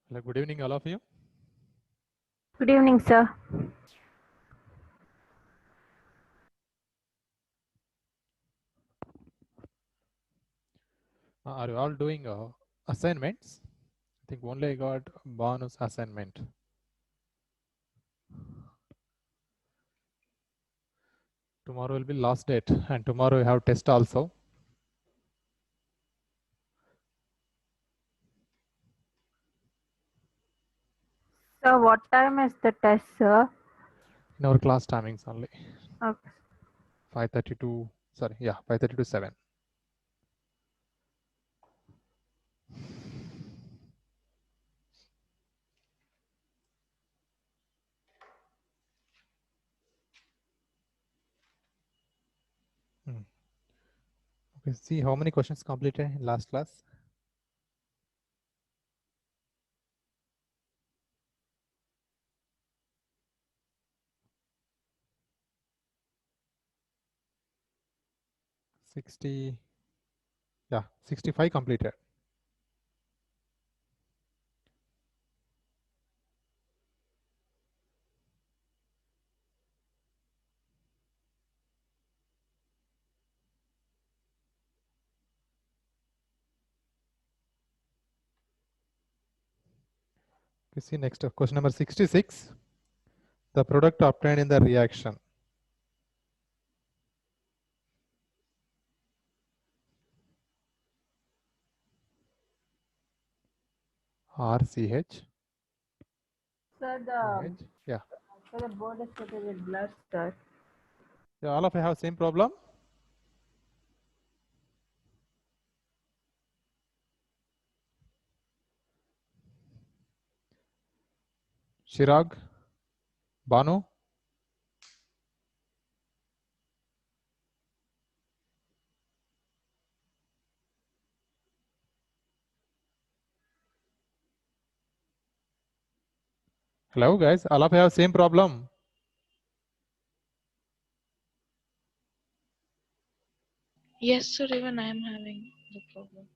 Hello, good evening, all of you. Good evening, sir. Are you all doing assignments? I think only I got bonus assignment. Tomorrow will be last date, and tomorrow we have test also. Sir, what time is the test, sir? In our class timings only. Okay. 5:30 to 5:30 to 7. Okay, see how many questions completed in last class. Yeah, 65 completed. Okay, see next question number 66. The product obtained in the reaction. RCH. Sir, Yeah. the board is coated with blood, sir. Yeah, all of you have same problem. Chirag, Banu. Hello guys, all of you have same problem. Yes, sir, even I am having the problem.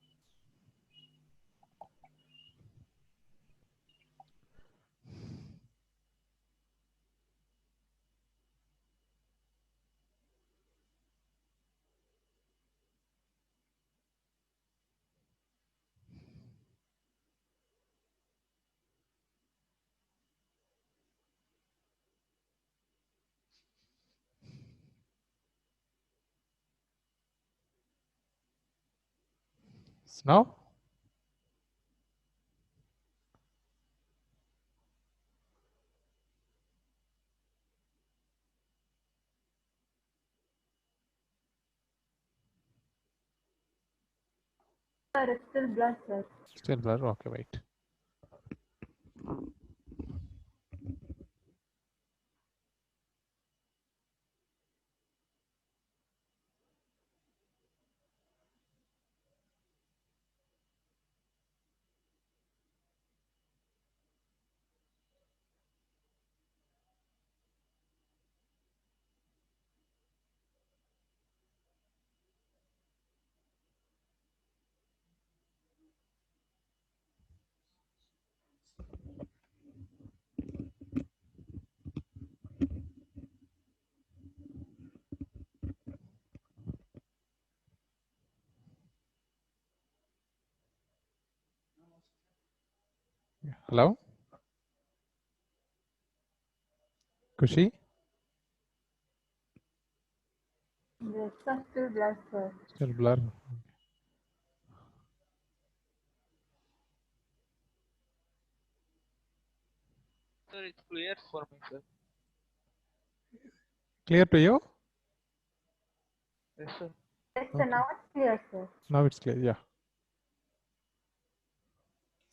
Now, Sir, it's still blood, sir. still blur. Okay, wait. Hello, Kushi. Yes, sir, still blood, sir. Still blur. Sir, it's clear for me, sir. Clear to you? Yes, sir. Yes, sir, Okay. now it's clear, sir. Now it's clear. Yeah.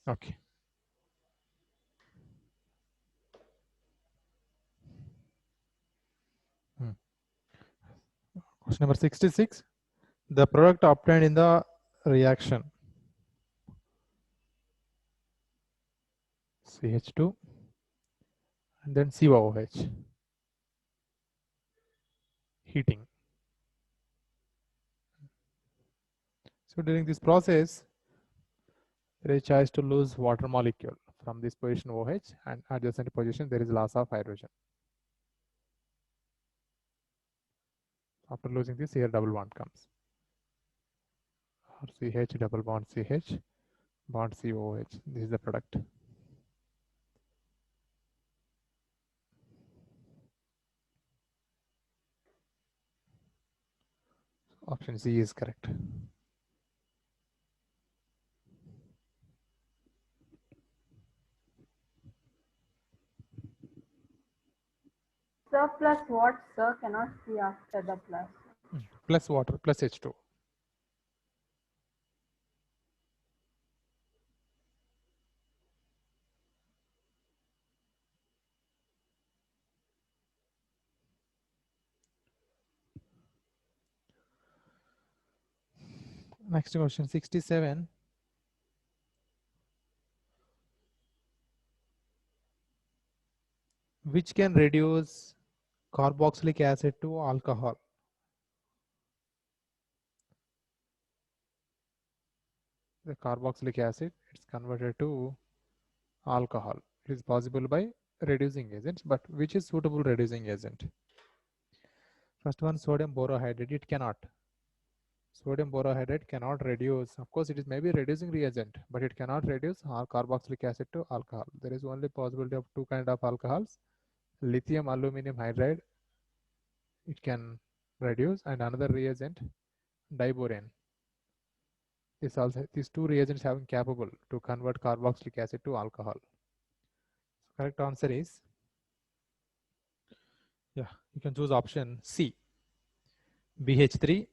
Okay. Question number 66. The product obtained in the reaction. CH2 and then COOH. Heating. So during this process, there is chance to lose water molecule from this position OH, and adjacent position there is loss of hydrogen. After losing this, here double bond comes. Or CH double bond CH bond COH. This is the product. Option C is correct. Sir plus what, sir? Cannot see after the plus. Plus water plus H2. Next question, 67. Which can reduce carboxylic acid to alcohol? The carboxylic acid, it's converted to alcohol. It is possible by reducing agents, but which is suitable reducing agent? First one, sodium borohydride, it cannot. Sodium borohydride cannot reduce. Of course, it is maybe reducing reagent, but it cannot reduce carboxylic acid to alcohol. There is only possibility of two kind of alcohols. Lithium aluminum hydride, it can reduce, and another reagent, diborane. These two reagents having capable to convert carboxylic acid to alcohol. So correct answer is, yeah, you can choose option C. BH3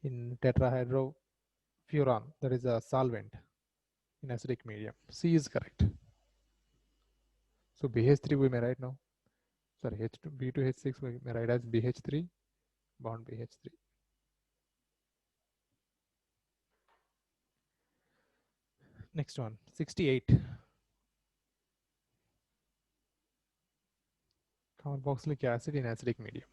in tetrahydrofuran, that is a solvent in acidic medium. C is correct. So BH3 we may write now. Sorry, B2H6 we may write as BH3 bond BH3. Next one, 68. Carboxylic acid in acidic medium.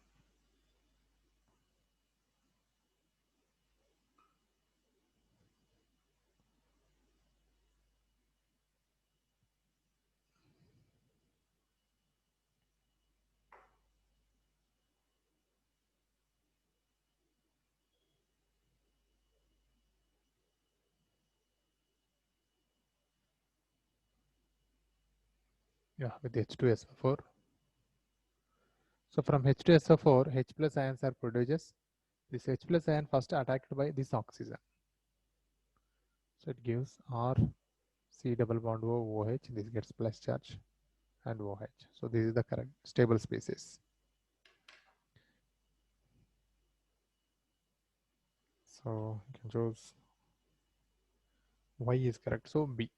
Yeah, with H2SO4. So from H2SO4, H plus ions are produced. This H plus ion first attacked by this oxygen. So it gives R C double bond O OH. This gets plus charge and OH. So this is the correct stable species. So you can choose Y is correct. So B.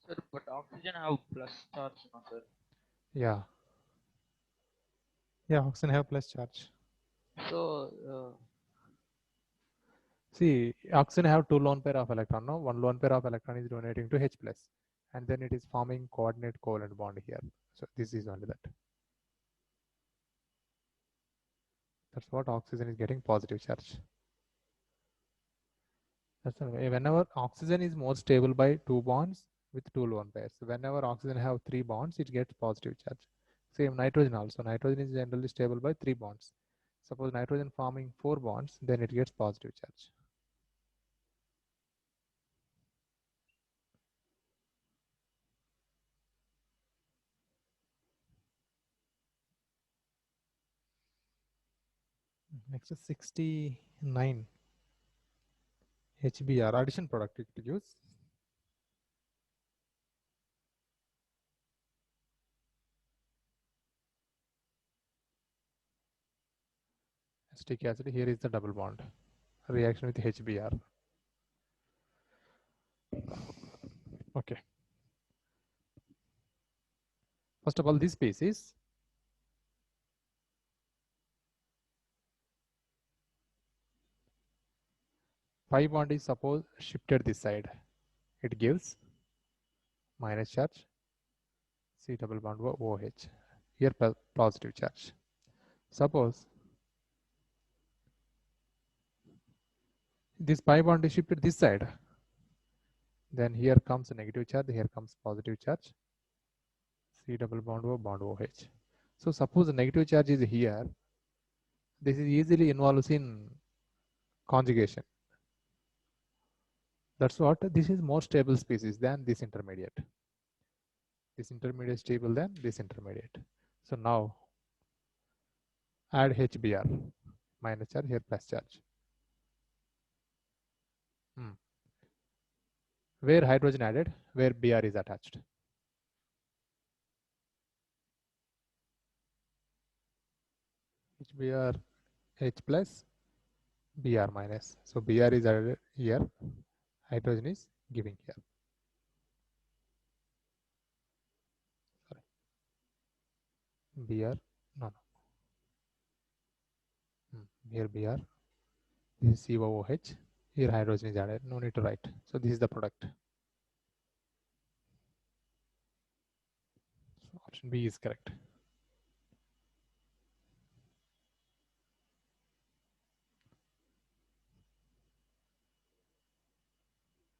Sir, but oxygen have plus charge, no, sir. Yeah. Yeah, oxygen have plus charge. So, See, oxygen have two lone pair of electron. No, one lone pair of electron is donating to H plus, and then it is forming coordinate covalent bond here. So this is only that. That's what oxygen is getting positive charge. That's why whenever oxygen is more stable by two bonds with two lone pairs. Whenever oxygen have three bonds, it gets positive charge. Same nitrogen also. Nitrogen is generally stable by three bonds. Suppose nitrogen forming four bonds, then it gets positive charge. Next is 69. HBr, addition product it use. Acetic acid, here is the double bond. Reaction with HBr. Okay. First of all, this species, pi bond is suppose shifted this side. It gives minus charge, C double bond OH. Here positive charge. Suppose this pi bond is shifted this side. Then here comes a negative charge, here comes positive charge. C double bond O, bond OH. So suppose the negative charge is here. This is easily involves in conjugation. That's what this is more stable species than this intermediate. This intermediate stable than this intermediate. So now add HBr, minus charge, here plus charge. Where hydrogen added, where Br is attached. HBr, H plus, Br minus. So Br is added here, hydrogen is giving here. Sorry. Br, no. Here Br, this is COOH, here hydrogen is added, no need to write. So this is the product. So option B is correct.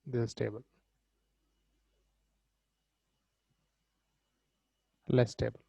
This is stable. Less stable.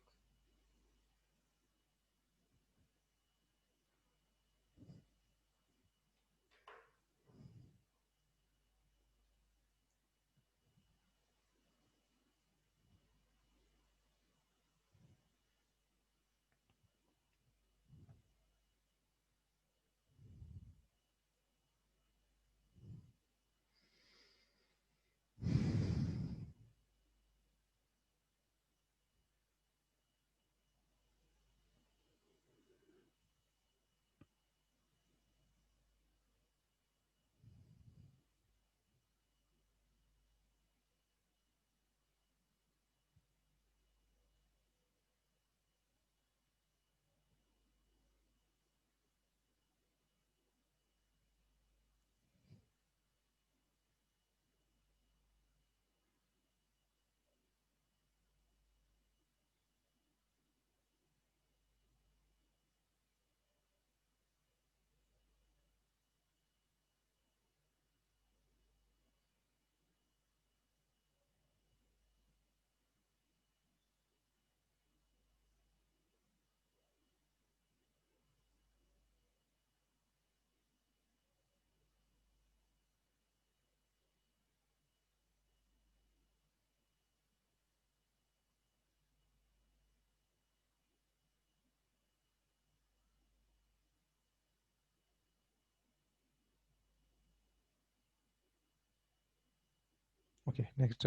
Okay, next,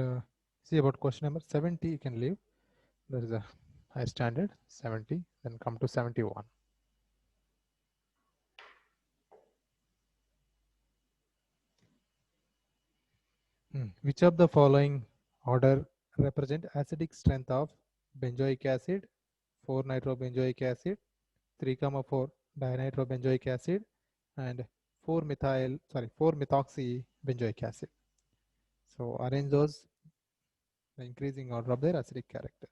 see about question number 70, you can leave. There is a high standard, 70, then come to 71. Which of the following order represent acidic strength of benzoic acid, 4-nitrobenzoic acid, 3,4 dinitrobenzoic acid, and 4-methoxy benzoic acid? So arrange those, the increasing order of their acidic character.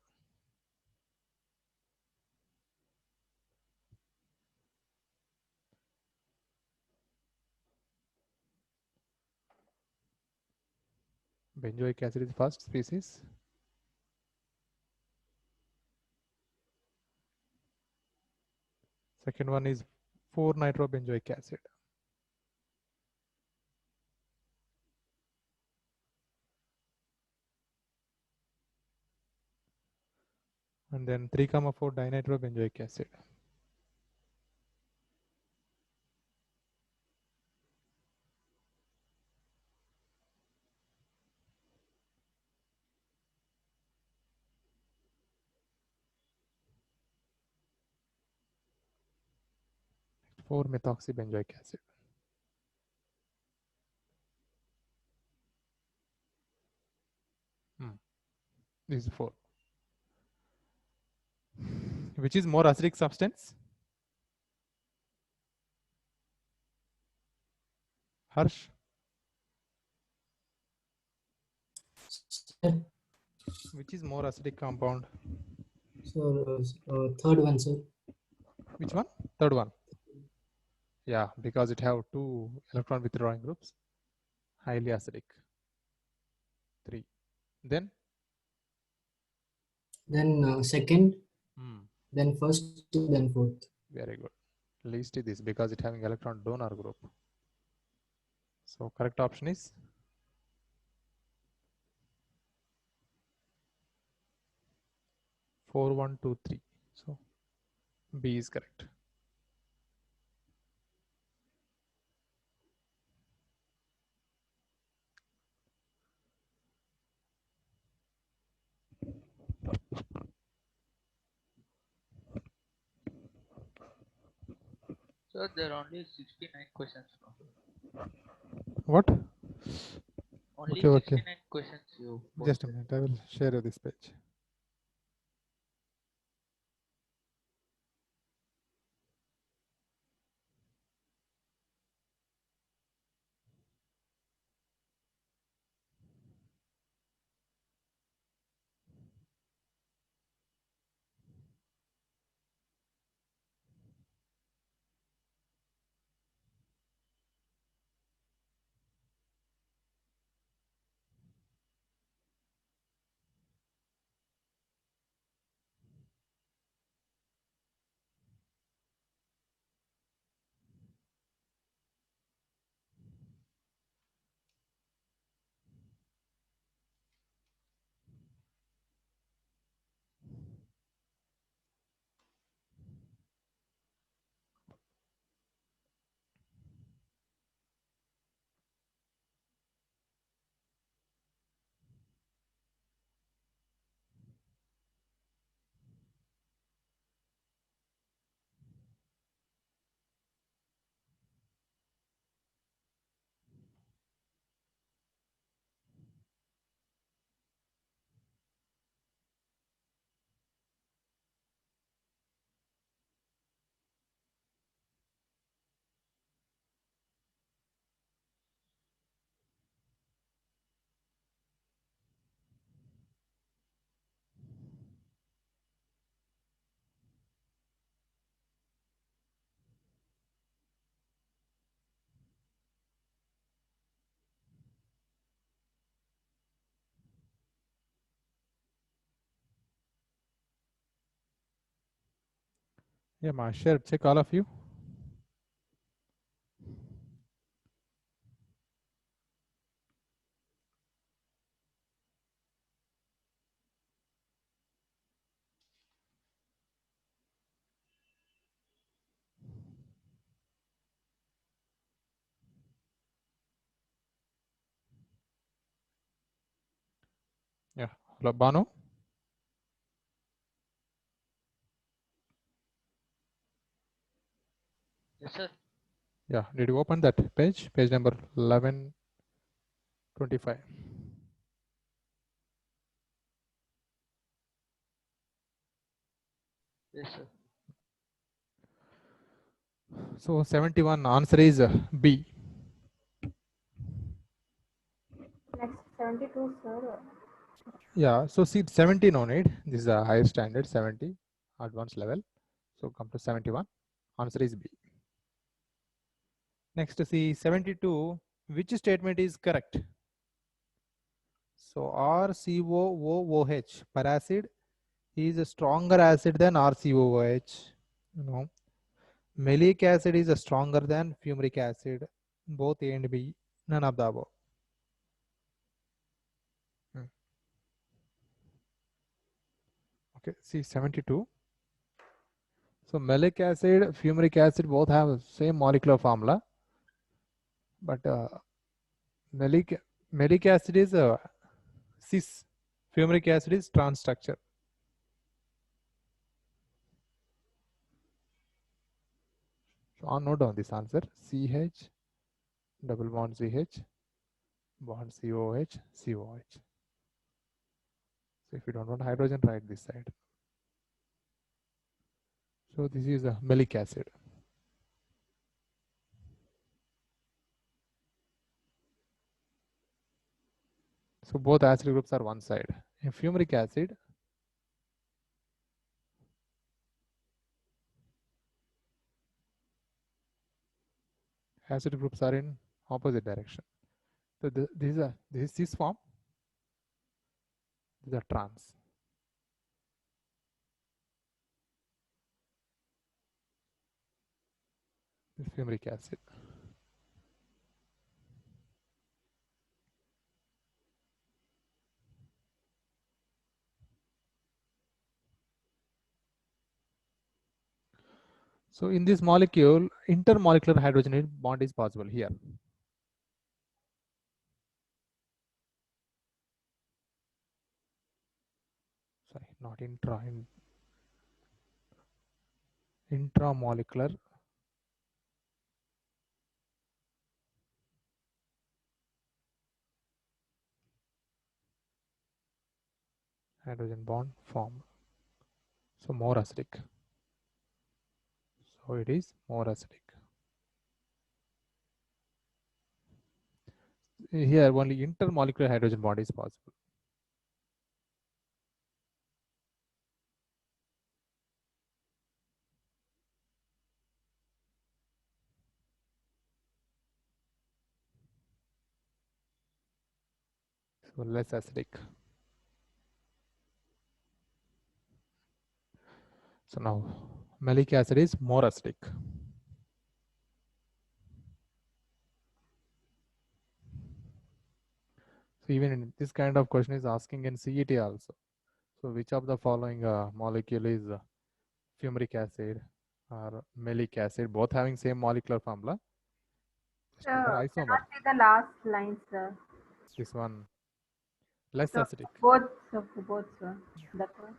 Benzoic acid is first species. Second one is 4-nitrobenzoic acid. And then 3,4 dinitrobenzoic acid. Next, 4-methoxybenzoic acid. This is 4. Which is more acidic substance? Harsh? Sir, Which is more acidic compound? so third one, sir. Which one? Third one. Yeah, because it have 2 electron withdrawing groups. Highly acidic. 3. Then second, hmm, then first, then fourth. very good. Least is this because it having electron donor group. So correct option is 4, 1, 2, 3. So B is correct. Sir, there are only 69 questions now. What? Only Okay, okay. 69 questions you Just a posted. minute. I will share you this page. Yeah, ma share. Check all of you. Yeah. Hello, Banu. Yes, sir. Yeah. Did you open that page? Page number 1125. Yes, sir. So 71 answer is B. Next 72, sir. Yeah. So see 70 no need. This is a higher standard 70 advanced level. So come to 71. Answer is B. Next see 72. Which statement is correct? So RCOOH per acid is a stronger acid than RCOOH. You know, malic acid is a stronger than fumaric acid. Both A and B. None of the above. Okay. See 72. So malic acid, fumaric acid both have same molecular formula, but malic acid is cis, fumaric acid is trans structure. So I'll note down this answer: CH, double bond CH, bond COH, COH. So if you don't want hydrogen, write this side. So this is a malic acid. So both acid groups are one side. In fumaric acid, acid groups are in opposite direction. So this is cis form. These are trans. This fumaric acid. So in this molecule, intermolecular hydrogen bond is possible here. Sorry, not intramolecular hydrogen bond formed. So more acidic. So it is more acidic. Here only intermolecular hydrogen bond is possible. So less acidic. So now malic acid is more acidic. So even in this kind of question is asking in CET also. So which of the following molecule is fumaric acid or malic acid, both having same molecular formula? Just put the Sir, isomer. cannot see the last line, sir. This one less So acidic. both, sir, for both, sir. That one.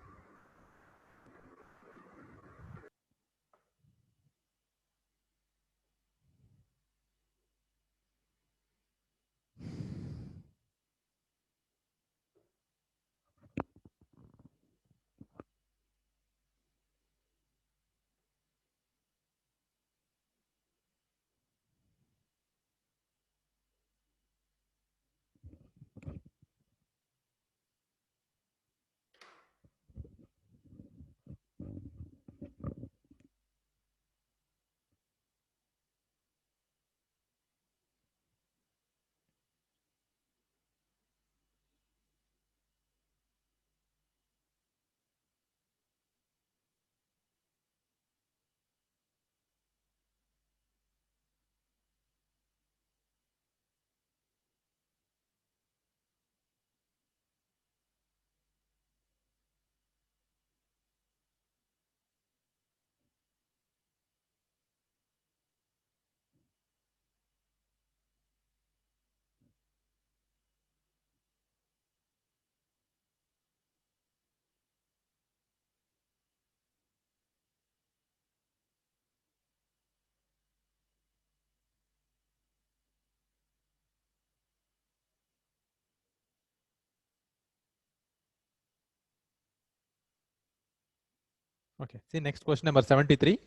Okay. See next question number 73.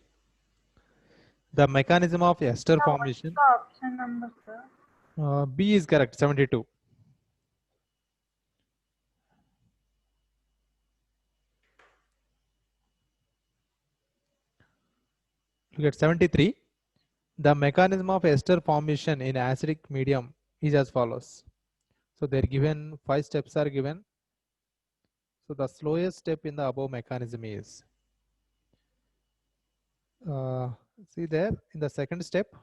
The mechanism of ester Sir, what is formation. the option number, sir? B is correct. 72. Look at 73. The mechanism of ester formation in acidic medium is as follows. So they're given 5 steps are given. So the slowest step in the above mechanism is see there in the second step,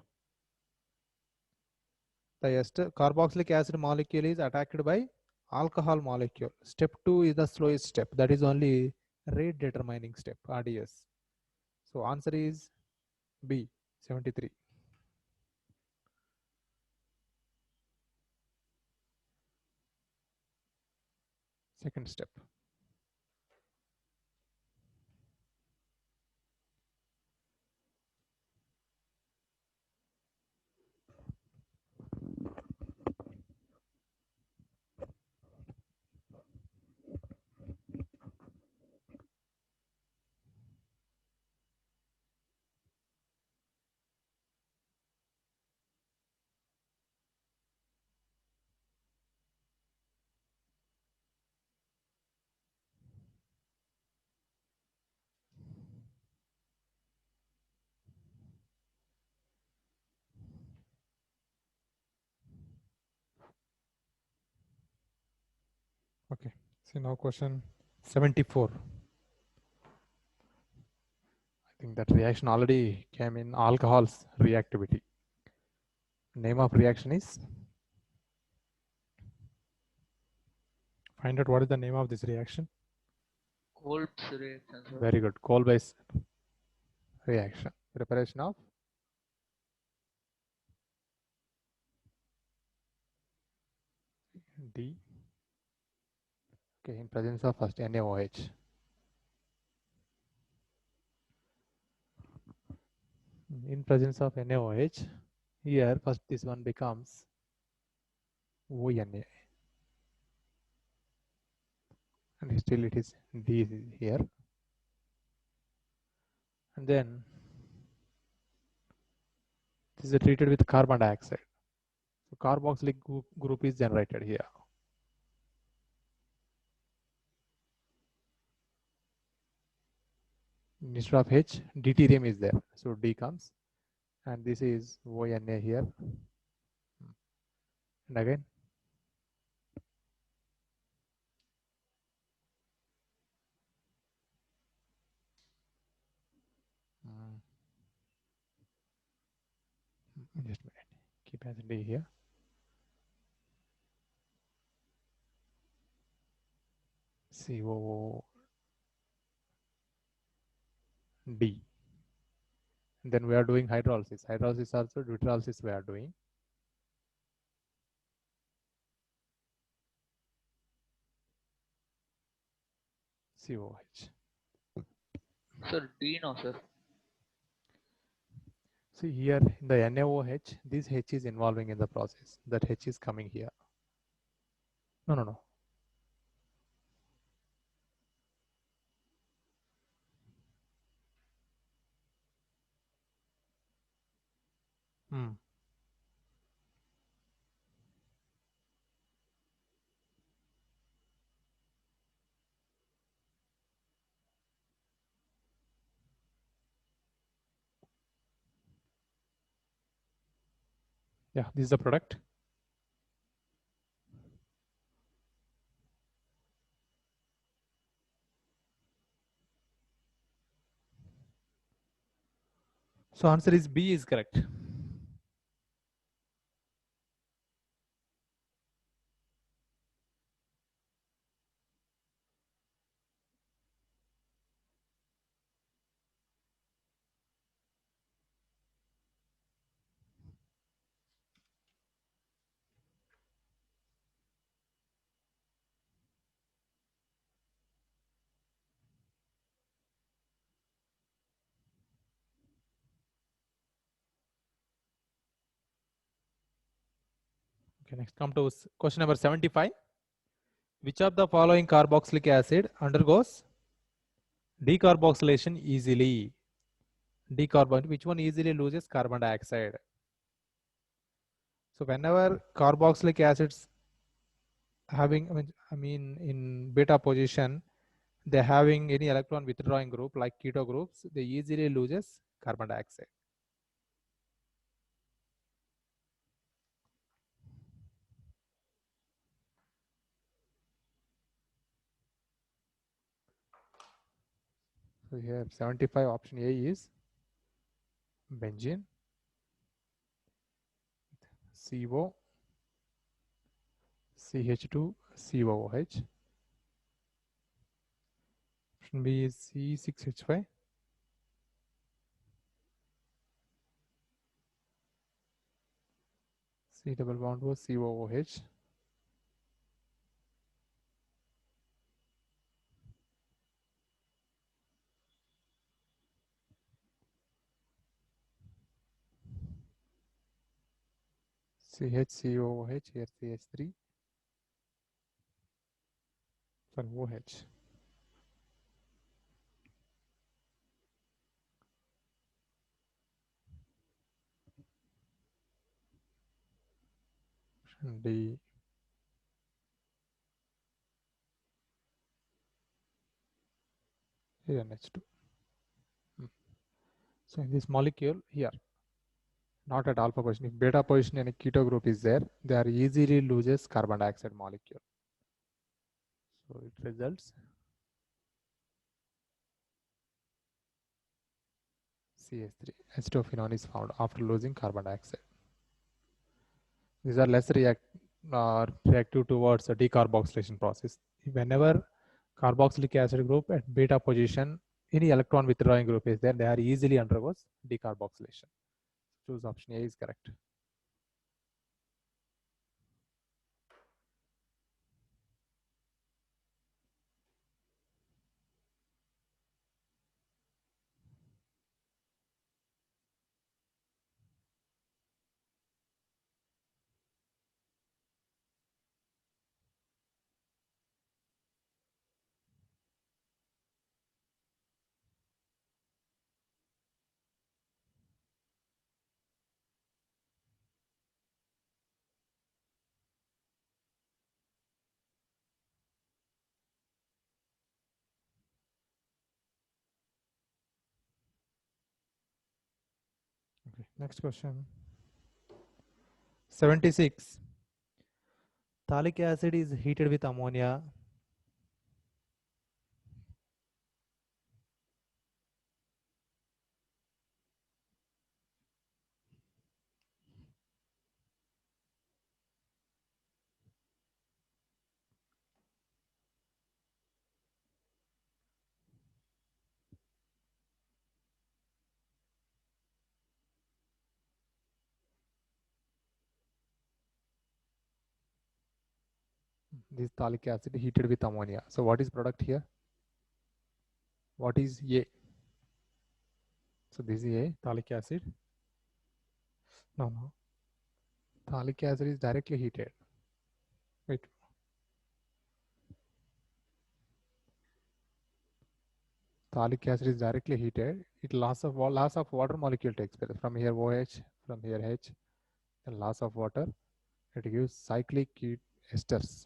the ester carboxylic acid molecule is attacked by alcohol molecule. Step 2 is the slowest step. That is only rate determining step, RDS. So answer is B, 73. Second step. Okay. See now question 74. I think that reaction already came in alcohol's reactivity. Name of reaction is, find out what is the name of this reaction. Kolb's reaction, sir. Very good. Kolbe's reaction. Preparation of D. Okay, in presence of first NaOH. In presence of NaOH, here first this one becomes ONA. And still it is D here. And then this is treated with carbon dioxide. So carboxylic group is generated here. Instead of H, deuterium is there. So D comes. And this is ONA here. And again, just a minute. Keep as D here. CO D. And then we are doing hydrolysis. Hydrolysis also, deuterolysis we are doing. COH. Sir, D no, sir. See here in the NaOH, this H is involving in the process. That H is coming here. No. Yeah, this is the product. So answer is B is correct. Okay, next come to question number 75. Which of the following carboxylic acid undergoes decarboxylation easily? Which one easily loses carbon dioxide? So whenever carboxylic acids having, I mean in beta position, they're having any electron withdrawing group like keto groups, they easily loses carbon dioxide. So here 75 option A is benzene, CO, CH2, COOH. Option B is C6H5. C double bond O COOH. CHCOOH, here CH3. Sorry, OH. Option D. Here NH2. So in this molecule here, not at alpha position. If beta position and a keto group is there, they are easily loses carbon dioxide molecule. So it results CH3. H2-phenone is found after losing carbon dioxide. These are less reactive towards a decarboxylation process. Whenever carboxylic acid group at beta position, any electron withdrawing group is there, they are easily undergoes decarboxylation. Choose option A is correct. Okay, next question. 76. Phthalic acid is heated with ammonia. This phthalic acid heated with ammonia. So what is product here? What is A? So this is A, phthalic acid. No. Phthalic acid is directly heated. Wait. Phthalic acid is directly heated. It loss of water molecule takes place. From here OH, from here H, and loss of water. It gives cyclic esters.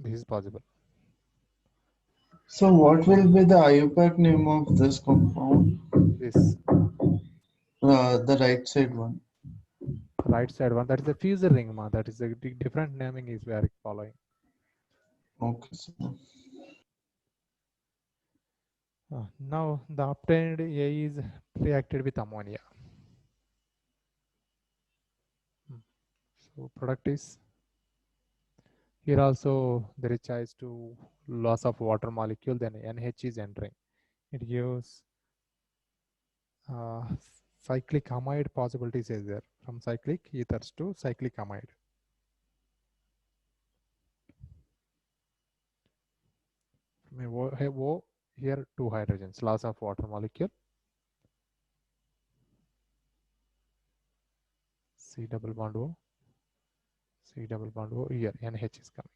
This is possible. So what will be the IUPAC name of this compound? This The right side one. right side one, that is a fusel ring, ma. That is a different naming is we are following. Okay, sir. Now the obtained A is reacted with ammonia. So product is here also there is choice to loss of water molecule, then NH is entering. It gives cyclic amide possibilities is there, from cyclic ethers to cyclic amide. O, here two hydrogens, loss of water molecule. C double bond O, C double bond O, here NH is coming.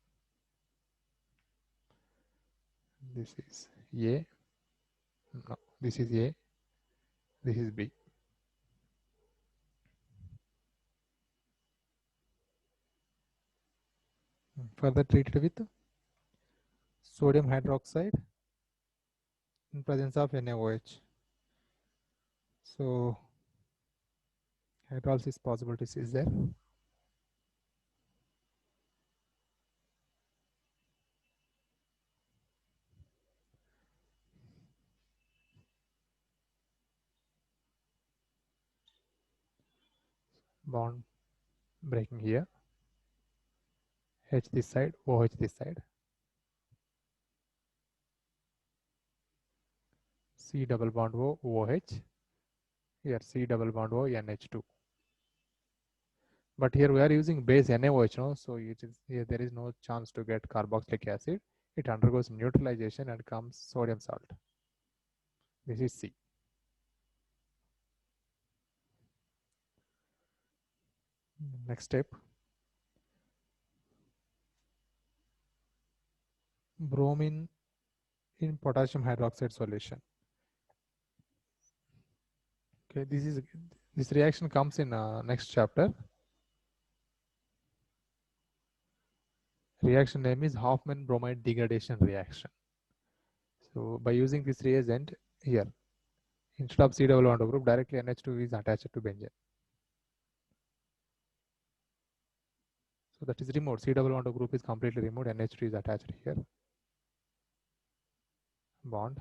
This is A, no, this is A, this is B. Further treated with sodium hydroxide in presence of NaOH. So hydrolysis possibilities is there. Bond breaking here. H this side, OH this side. C double bond O, OH. Here C double bond O, NH2. But here we are using base NaOH, no? So it is, here there is no chance to get carboxylic acid. It undergoes neutralization and comes sodium salt. This is C. Next step. Bromine in potassium hydroxide solution. Okay, this reaction comes in next chapter. Reaction name is Hoffman bromide degradation reaction. So by using this reagent here, instead of C double bond O group, directly NH2 is attached to benzene. So that is removed. C double bond O group is completely removed. NH2 is attached here. Bond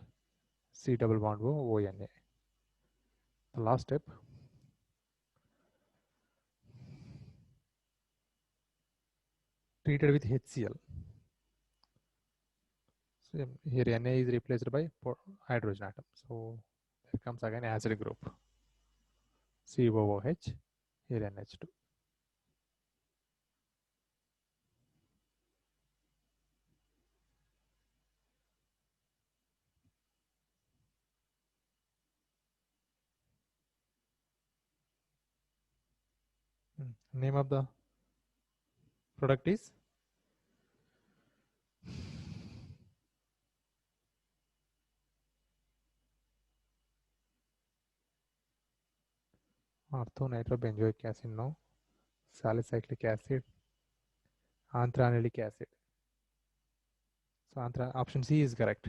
C double bond O ONA. The last step. Treated with HCl. So here Na is replaced by hydrogen atom. So there comes again acid group. COOH. Here NH2. Name of the product is orthonitrobenzoic acid, no, salicylic acid, antranilic acid. So option C is correct.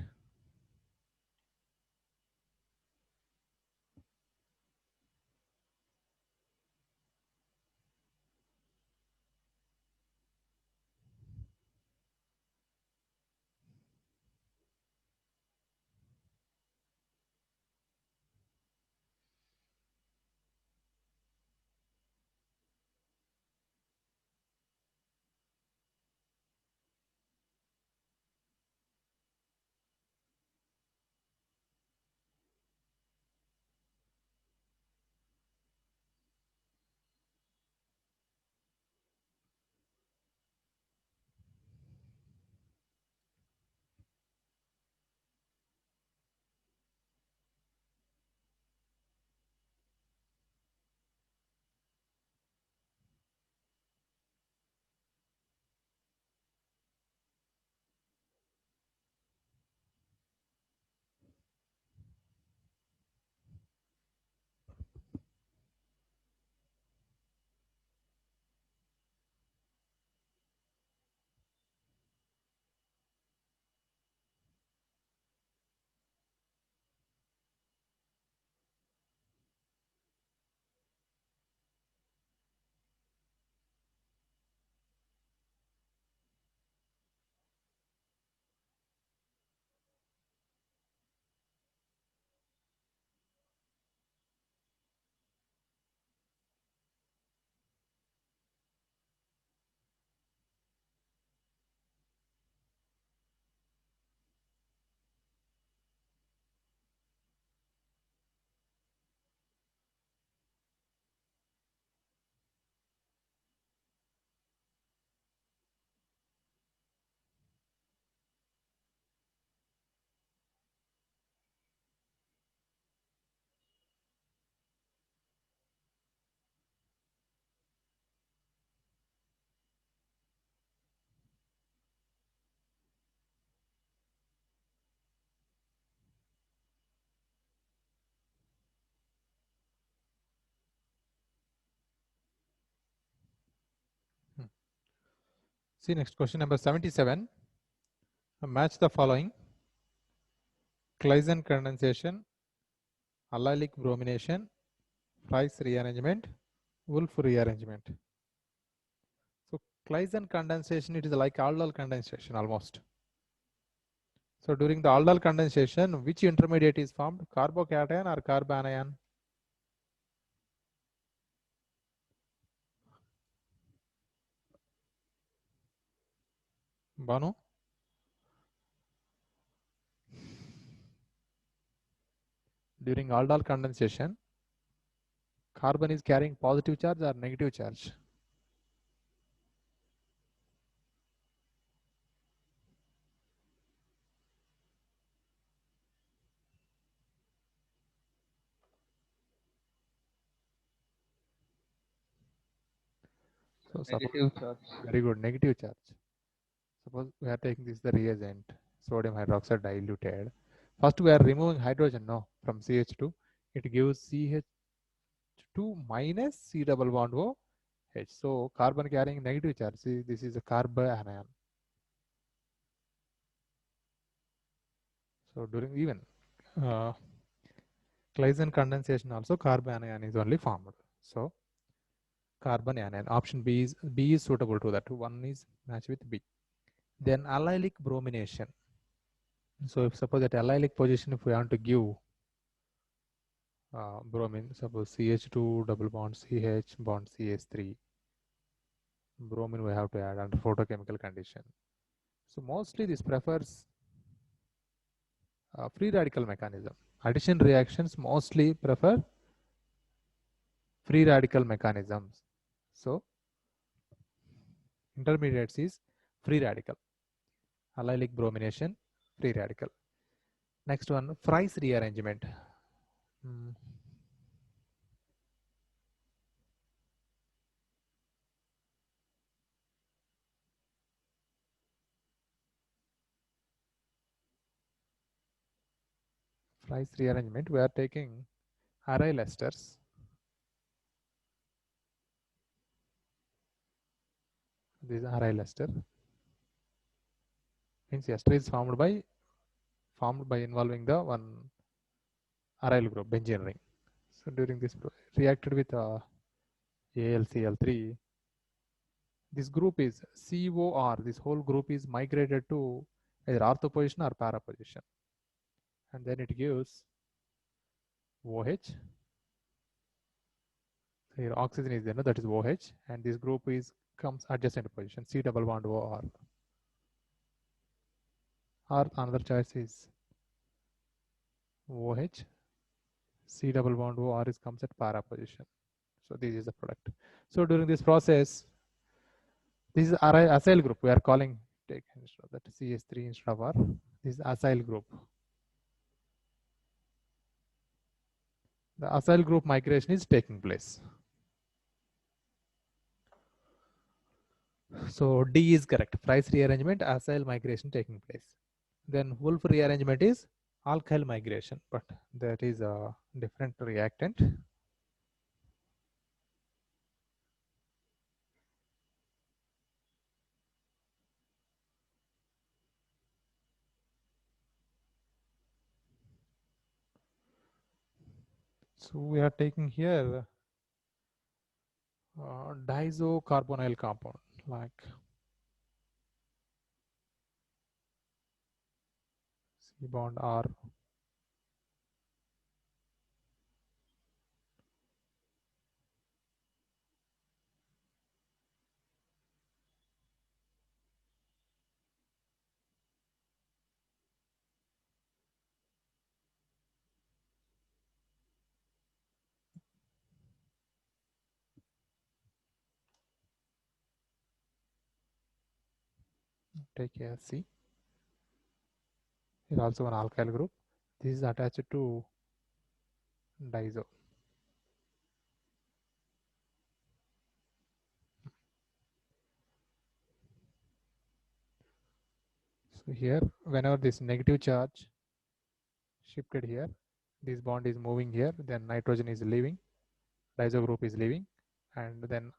See next question number 77. Match the following: Claisen condensation, allylic bromination, Price rearrangement, Wolff rearrangement. So Claisen condensation, it is like aldol condensation almost. So during the aldol condensation, which intermediate is formed? Carbocation or carbanion? Banu? During aldol condensation, carbon is carrying positive charge or negative charge? So Negative charge. very good, negative charge. Suppose we are taking this the reagent, sodium hydroxide diluted. First we are removing hydrogen, no, from CH2. It gives CH2 minus C double bond O H. So carbon carrying negative charge. See, this is a carbanion. So during even Claisen condensation also carbanion is only formed. So carbon anion. Option B is suitable to that. One is matched with B. Then allylic bromination. So if suppose at allylic position, if we want to give bromine, suppose CH2 double bond CH bond CH3, bromine we have to add under photochemical condition. So mostly this prefers free radical mechanism. Addition reactions mostly prefer free radical mechanisms. So intermediates is free radical. Allylic bromination, free radical. Next one, Fry's rearrangement. Fry's rearrangement, we are taking aryl esters. This is aryl ester. Means ester is formed by involving the one aryl group, benzene ring. So during this reacted with AlCl3, this group is COR. This whole group is migrated to either ortho position or para position, and then it gives OH. So here oxygen is there, no? That is OH, and this group comes adjacent position, C double bond OR. Or another choice is OH, C double bond OR comes at para position. So this is the product. So during this process, this is acyl group. We are calling take instead of that CH3 instead of R. This is acyl group. The acyl group migration is taking place. So D is correct. Fry's rearrangement, acyl migration taking place. Then Wolff rearrangement is alkyl migration, but that is a different reactant. So we are taking here diisocarbonyl compound like C bond R. Take a C. Here also an alkyl group. This is attached to diiso. So here, whenever this negative charge shifted here, this bond is moving here, then nitrogen is leaving, diiso group is leaving, and then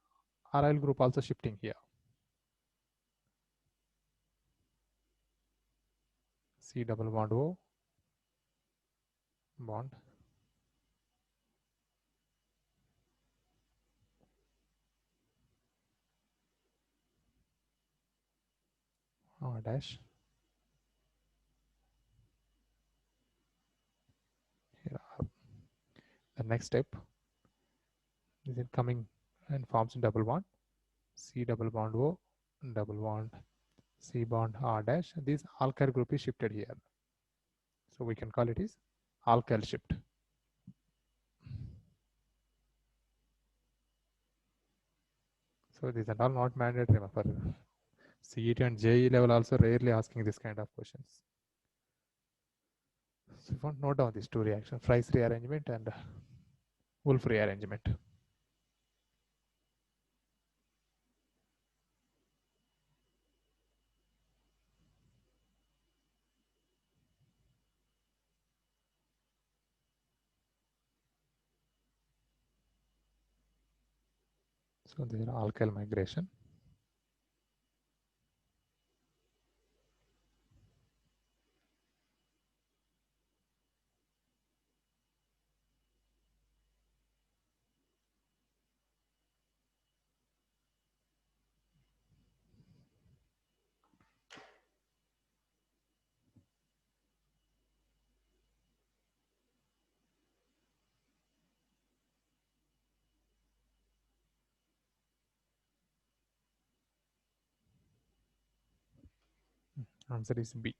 aryl group also shifting here. C double bond O bond. R dash. Here R. The next step is it coming and forms double bond. C double bond O double bond C bond R dash. This alkyl group is shifted here. So we can call it is alkyl shift. So these are all not mandatory for CET and JE level, also rarely asking this kind of questions. So you want to note down these two reactions, Fry's rearrangement and Wolff rearrangement. So there are alkyl migration. Answer is B.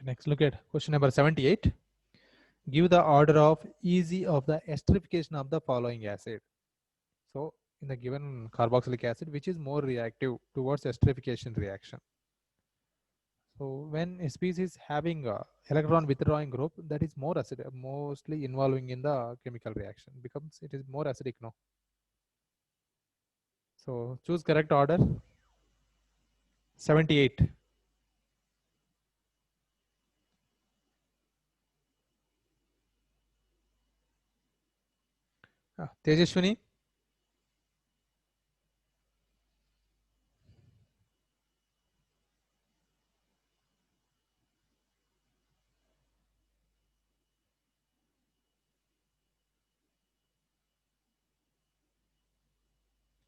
Next, look at question number 78. Give the order of easy of the esterification of the following acid. So in the given carboxylic acid, which is more reactive towards esterification reaction. So when a species having a electron withdrawing group, that is more acidic, mostly involving in the chemical reaction, becomes it is more acidic now. So choose correct order. 78. Tejashwini.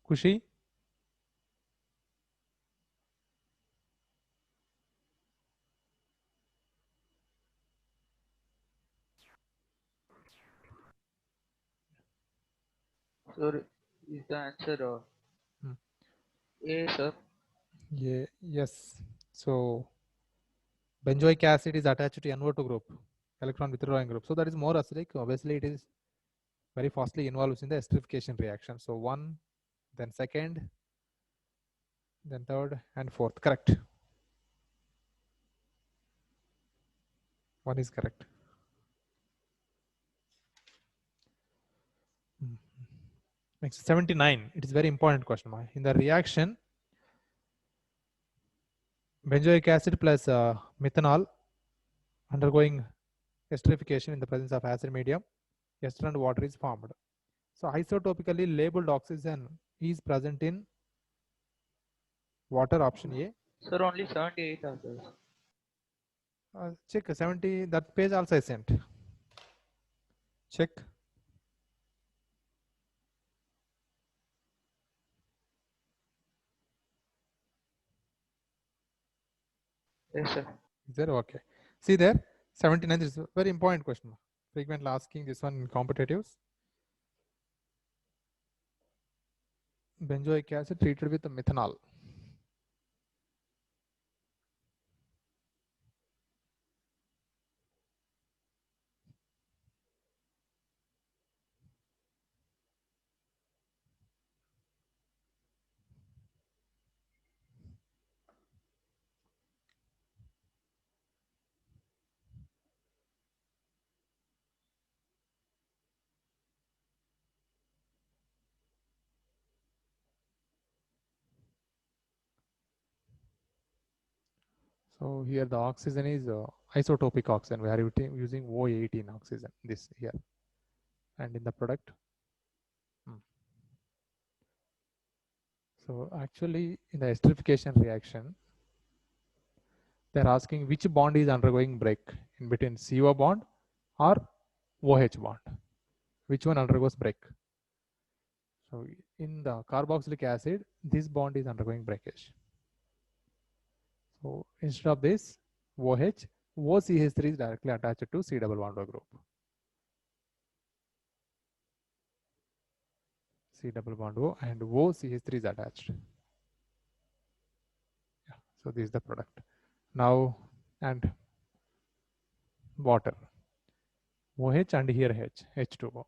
Kushi. Sir, is the answer Hmm. A, sir? Yeah, yes. So benzoic acid is attached to NO2 group, electron withdrawing group. So that is more acidic. Obviously, it is very fastly involves in the esterification reaction. So 1, then 2nd, then 3rd, and 4th. Correct. 1 is correct. Next, 79. It is very important question. In the reaction, benzoic acid plus methanol undergoing esterification in the presence of acid medium, ester and water is formed. So isotopically labeled oxygen is present in water, option A. Sir, only 78 are there. Check 70, that page also I sent. Check. Yes, sir. Is there? Okay. See there, 79 is a very important question. Frequently asking this one in competitives. Benzoic acid treated with methanol. So here the oxygen is isotopic oxygen. We are using O18 oxygen, this here. And in the product. So actually in the esterification reaction, they're asking which bond is undergoing break in between CO bond or OH bond. Which one undergoes break? So in the carboxylic acid, this bond is undergoing breakage. So instead of this OH, OCH3 is directly attached to C double bond O group. C double bond O and OCH3 is attached. Yeah, so this is the product. Now, and water. OH and here H, H2O.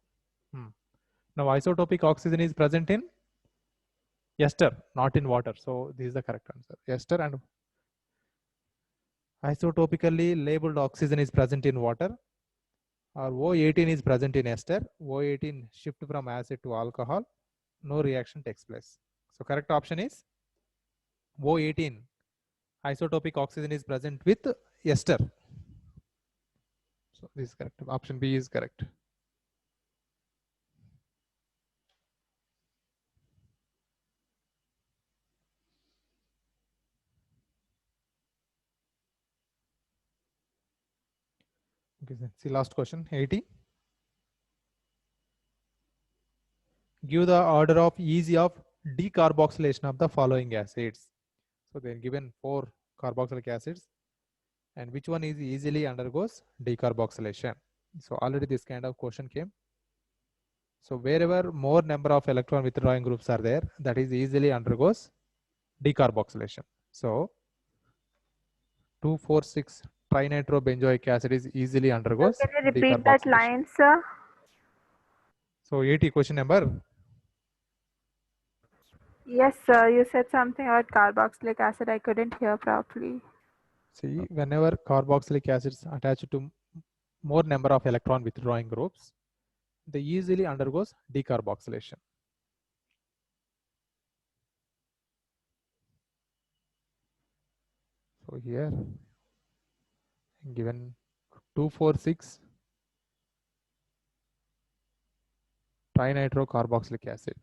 Now isotopic oxygen is present in Ester, not in water. So this is the correct answer. Ester and isotopically labeled oxygen is present in water, or O18 is present in ester. O18 shift from acid to alcohol. No reaction takes place. So correct option is O18. Isotopic oxygen is present with ester. So this is correct. Option B is correct. Okay, see last question, 80. Give the order of ease of decarboxylation of the following acids. So they're given 4 carboxylic acids, and which one is easily undergoes decarboxylation? So already this kind of question came. So wherever more number of electron withdrawing groups are there, that is easily undergoes decarboxylation. So 2,4,6 trinitrobenzoic acid is easily undergoes Can you repeat that decarboxylation. line, sir? So 80 question number. Yes, sir. You said something about carboxylic acid. I couldn't hear properly. See, whenever carboxylic acids attach to more number of electron withdrawing groups, they easily undergoes decarboxylation. So here given 2,4,6 trinitrocarboxylic acid.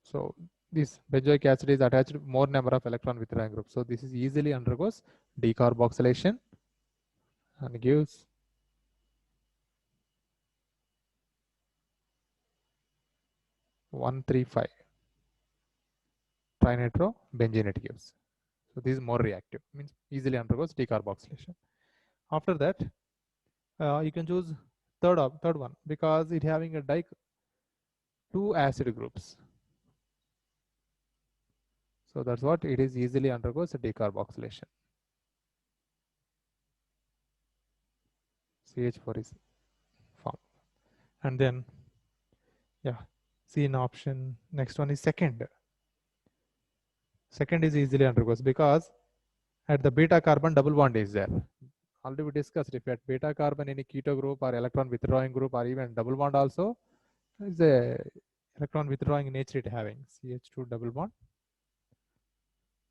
So this benzoic acid is attached to more number of electron withdrawing groups. So this is easily undergoes decarboxylation and gives 135 trinitrobenzene it gives. So this is more reactive, means easily undergoes decarboxylation. After that, you can choose third one because it having a 2 acid groups. So that's what it is easily undergoes decarboxylation. CH4 is formed. And then, yeah, see in option, next one is second. Second is easily undergoes because at the beta carbon double bond is there. Already we discussed if at beta carbon any keto group or electron withdrawing group or even double bond also is a electron withdrawing nature it having CH2 double bond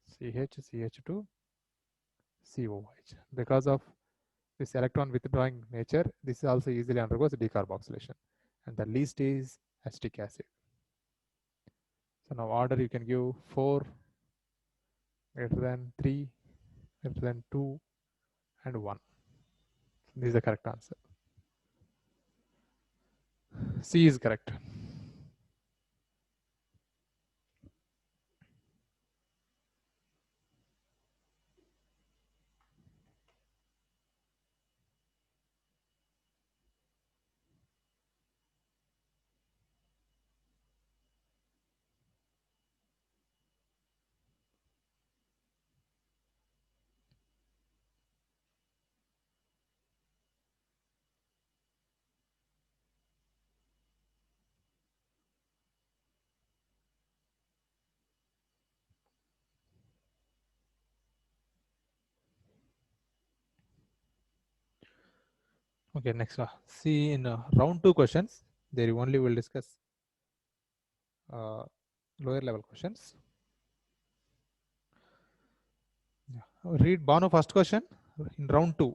CH CH2 COH. Because of this electron withdrawing nature, this also easily undergoes decarboxylation, and the least is acetic acid. So now order you can give 4, greater than 3, greater than 2, and 1. This is the correct answer. C is correct. Okay, next. See in round 2 questions, there only will discuss lower level questions. Yeah. Read Banu first question in round 2.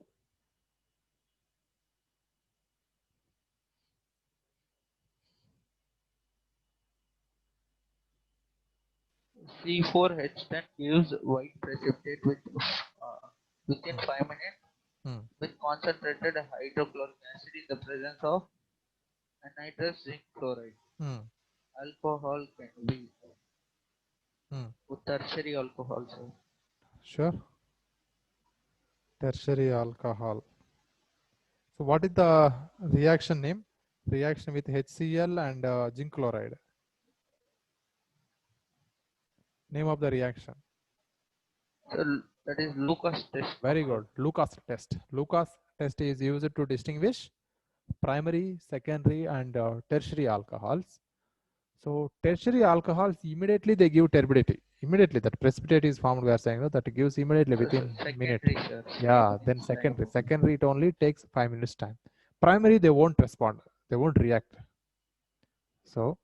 C4H10 gives white precipitate within 5 minutes with concentrated hydrochloric acid in the presence of anhydrous zinc chloride. Alcohol can be tertiary alcohol. Sir. Sure. Tertiary alcohol. So what is the reaction name? Reaction with HCl and zinc chloride. Name of the reaction. So that is Lucas test. Very good. Lucas test. Lucas test is used to distinguish primary, secondary, and tertiary alcohols. So tertiary alcohols immediately they give turbidity. Immediately that precipitate is formed. We are saying, no, that gives immediately within minute. Secondary, sir. Yeah, 5 then minutes time. secondary. Secondary it only takes 5 minutes time. Primary they won't respond. They won't react. So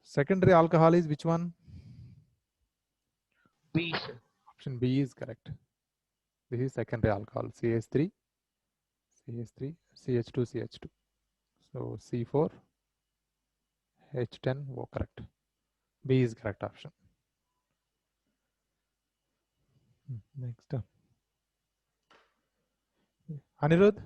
secondary alcohol is which one? B, sir. Option B is correct. This is secondary alcohol. CH3, CH3, CH2, CH2. So C4, H10, oh, correct. B is correct option. Next. Anirudh?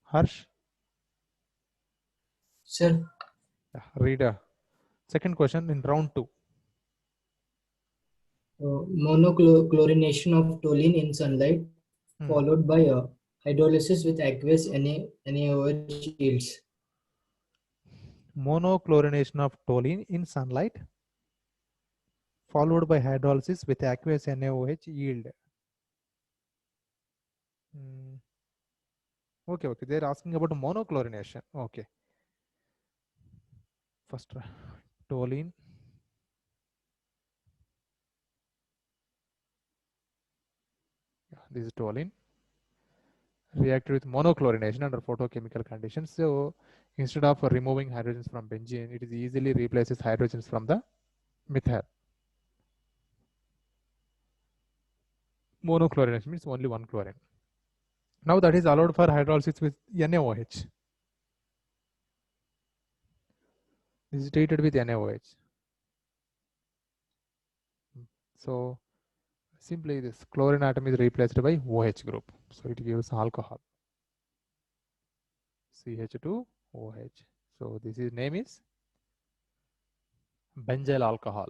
Harsh? Sir, Yeah, read second question in round 2. monochlorination of toluene in sunlight followed by hydrolysis with aqueous NaOH yields. Monochlorination of toluene in sunlight followed by hydrolysis with aqueous NaOH yield. Okay, they're asking about monochlorination. Okay. First, toluene. Yeah, this is toluene. Reacted with monochlorination under photochemical conditions. So instead of removing hydrogens from benzene, it is easily replaces hydrogens from the methyl. Monochlorination means only one chlorine. Now that is allowed for hydrolysis with NaOH. This is treated with NaOH. So simply this chlorine atom is replaced by OH group. So it gives alcohol. CH2OH. So this is name is benzyl alcohol.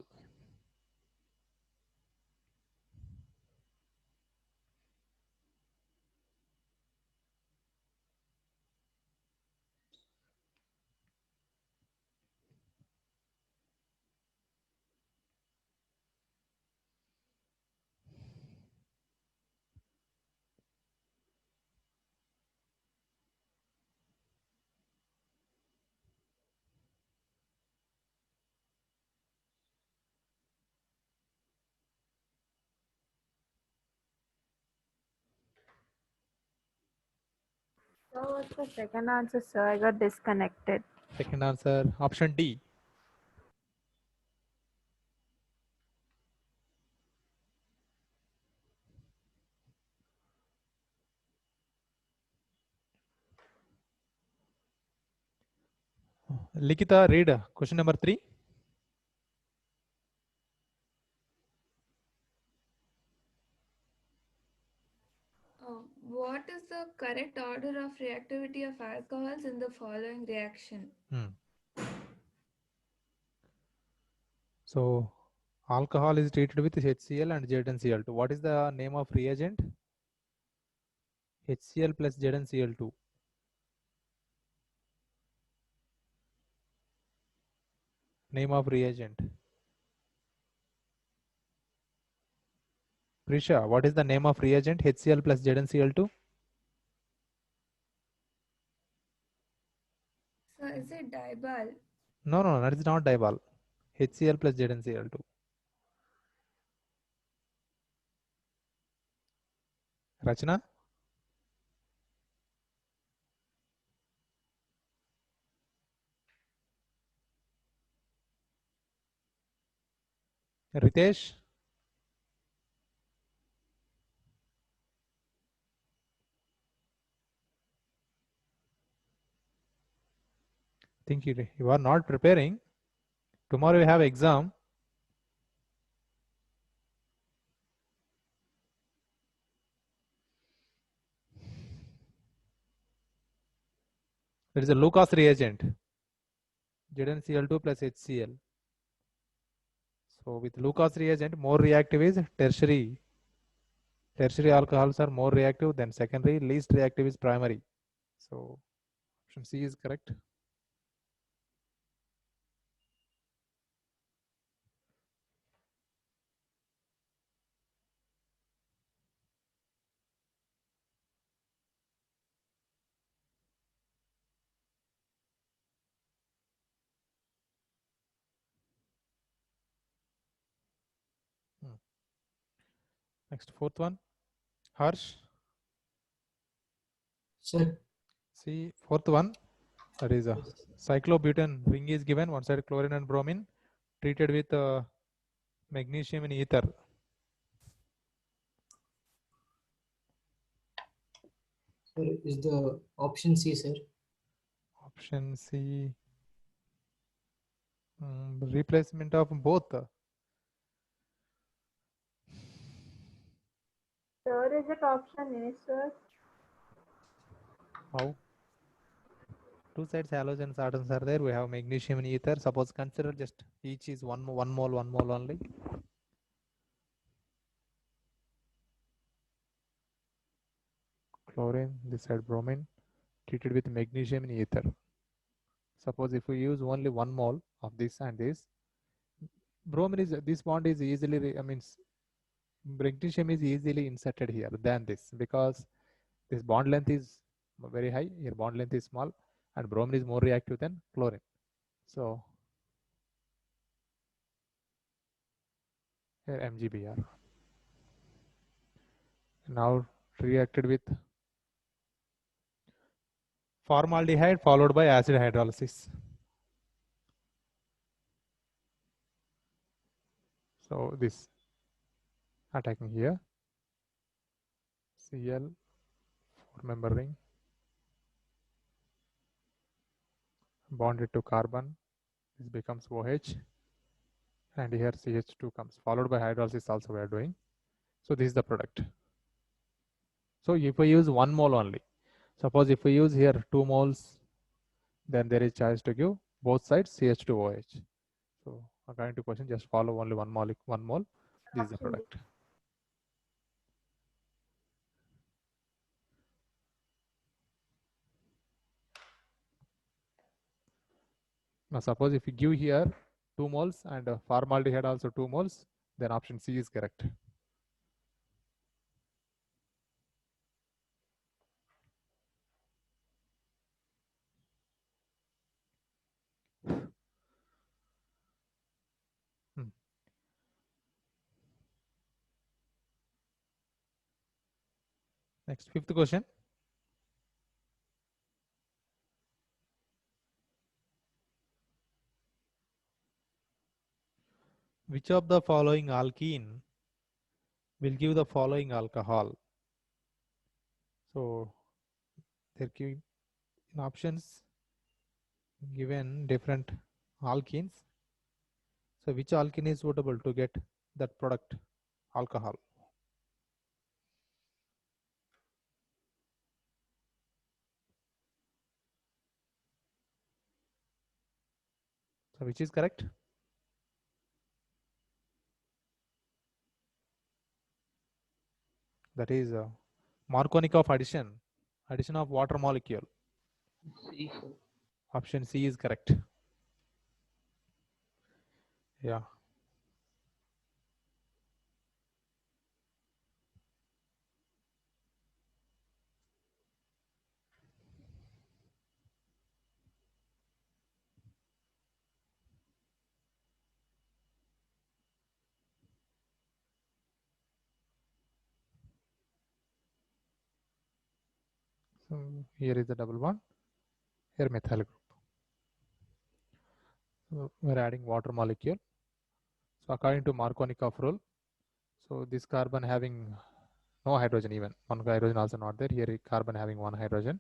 So what's the second answer, sir? I got disconnected. Second answer, option D. Likita, read question number 3. What is the correct order of reactivity of alcohols in the following reaction? So alcohol is treated with HCl and ZnCl2. What is the name of reagent? HCl plus ZnCl2. Name of reagent. Prisha, what is the name of reagent? HCl plus ZnCl2? So is it dibal? No, that is not dibal. HCl plus ZnCl2. Rachna? Ritesh? Think you are not preparing. Tomorrow you have exam. There is a Lucas reagent. ZnCl2 plus HCl. So with Lucas reagent, more reactive is tertiary. Tertiary alcohols are more reactive than secondary. Least reactive is primary. So option C is correct. Next, fourth one. Harsh. Sir, See, fourth one. That is a cyclobutane ring is given. One side chlorine and bromine treated with magnesium and ether. sir, is the option C, sir? Option C. Replacement of both. Sir, is it option A, sir? How? Two sides halogens atoms are there. We have magnesium and ether. Suppose consider just each is one mole only. Chlorine, this side bromine, treated with magnesium and ether. Suppose if we use only 1 mole of this and this, bromine is, this bond is easily, magnesium is easily inserted here than this, because this bond length is very high, here bond length is small, and bromine is more reactive than chlorine. So here MgBr. Now reacted with formaldehyde followed by acid hydrolysis. So this attacking here, Cl, 4-member ring, bonded to carbon, this becomes OH, and here CH2 comes, followed by hydrolysis also we are doing. So this is the product. So if we use 1 mole only, suppose if we use here 2 moles, then there is chance to give both sides CH2OH. So according to question, just follow only 1 mole. This is the product. Now suppose if you give here 2 moles and formaldehyde also 2 moles, then option C is correct. Next, fifth question. Which of the following alkene will give the following alcohol? So they're giving options given different alkenes. So which alkene is suitable to get that product, alcohol? So which is correct? That is Markovnikov addition of water molecule. C, sir. Option C is correct. Yeah. So here is the double bond. Here methyl group. So we're adding water molecule. So according to Markovnikov rule, so this carbon having no hydrogen, even one hydrogen also not there. Here carbon having one hydrogen.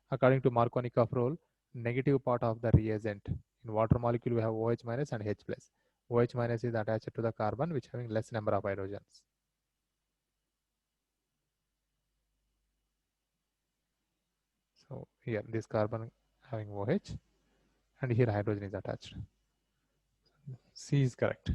According to Markovnikov rule, negative part of the reagent in water molecule we have OH minus and H plus. OH minus is attached to the carbon which having less number of hydrogens. So here this carbon having OH and here hydrogen is attached. C is correct.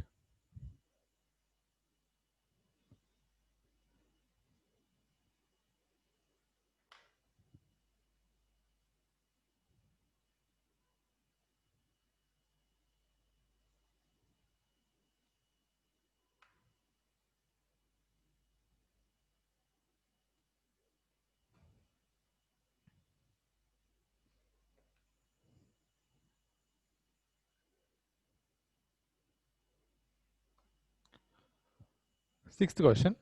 Sixth question.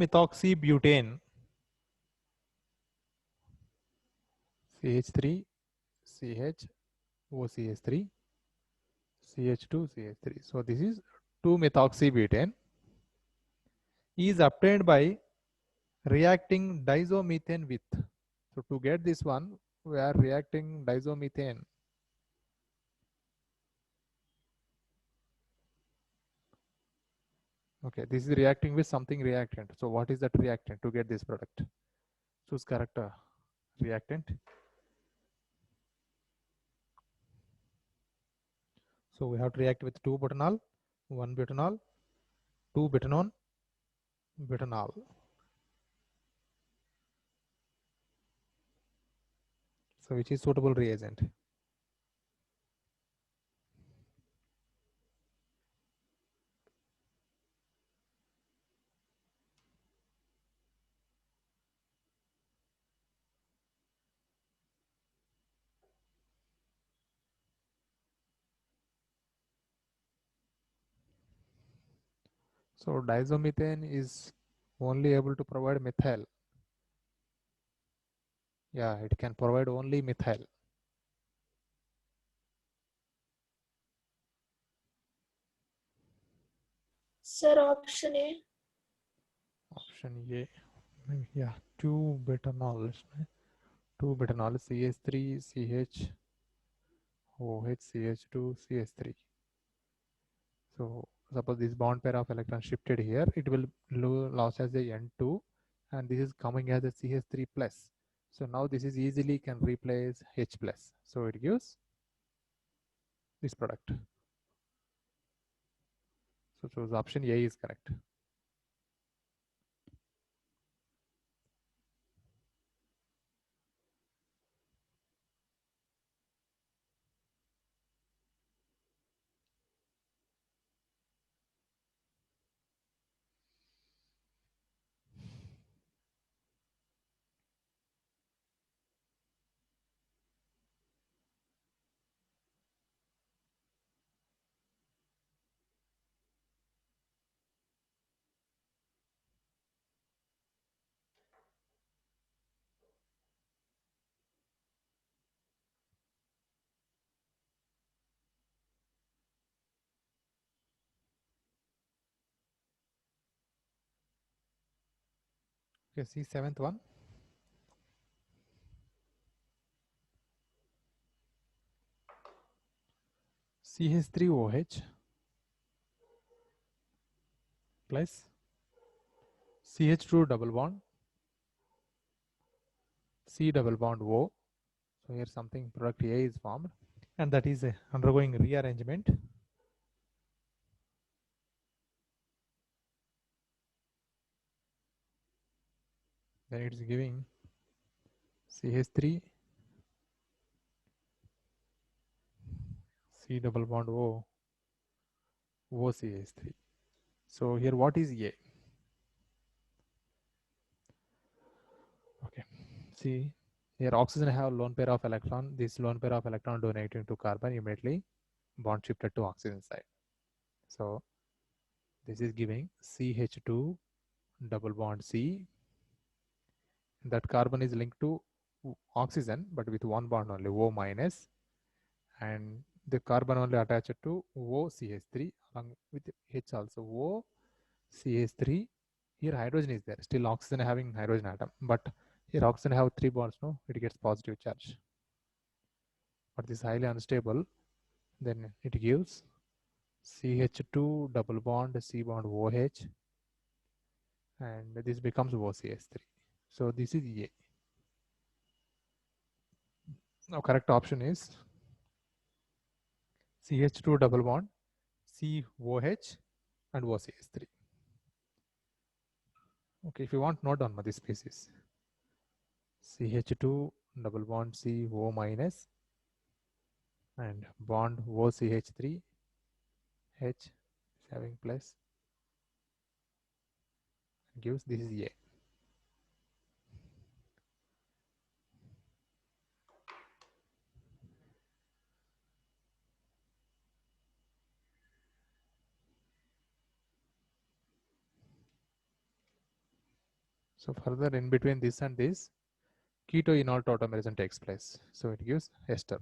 2-methoxybutane, CH3, CH, OCH3, CH2, CH3. So this is 2-methoxybutane is obtained by reacting diazomethane with. So to get this one, we are reacting diazomethane. Okay, this is reacting with something reactant. So what is that reactant to get this product? Choose correct reactant. So we have to react with 2-butanol, 1-butanol, 2-butanone, butanol. So which is suitable reagent? So diazomethane is only able to provide methyl. Yeah, it can provide only methyl. Sir, option A. Option A. Yeah, 2-butanol. 2-butanol, CH3, CH, OH, CH2, CH3. So suppose this bond pair of electrons shifted here, it will lose as a N2, and this is coming as a CH3 plus. So now this is easily can replace H plus. So it gives this product. So choose option A is correct. Okay, see 7th one. CH3OH plus CH2 double bond, C double bond O. So here something product A is formed, and that is undergoing rearrangement. Then it is giving CH3, C double bond O, OCH3. So here what is A? Okay, see here oxygen have lone pair of electron. This lone pair of electron donating to carbon, immediately bond shifted to oxygen side. So this is giving CH2 double bond C. That carbon is linked to oxygen but with one bond only, O minus, and the carbon only attached to OCH3 along with H also, OCH3. Here hydrogen is there, still oxygen having hydrogen atom, but here oxygen have 3 bonds, no, it gets positive charge. But this is highly unstable, then it gives CH2 double bond C bond OH, and this becomes OCH3. So this is A. Now correct option is CH2 double bond COH and OCH3. Okay, if you want, note down this species. CH2 double bond CO minus and bond OCH3, H is having plus, gives this is A. So further in between this and this, keto-enol tautomerism takes place. So it gives ester.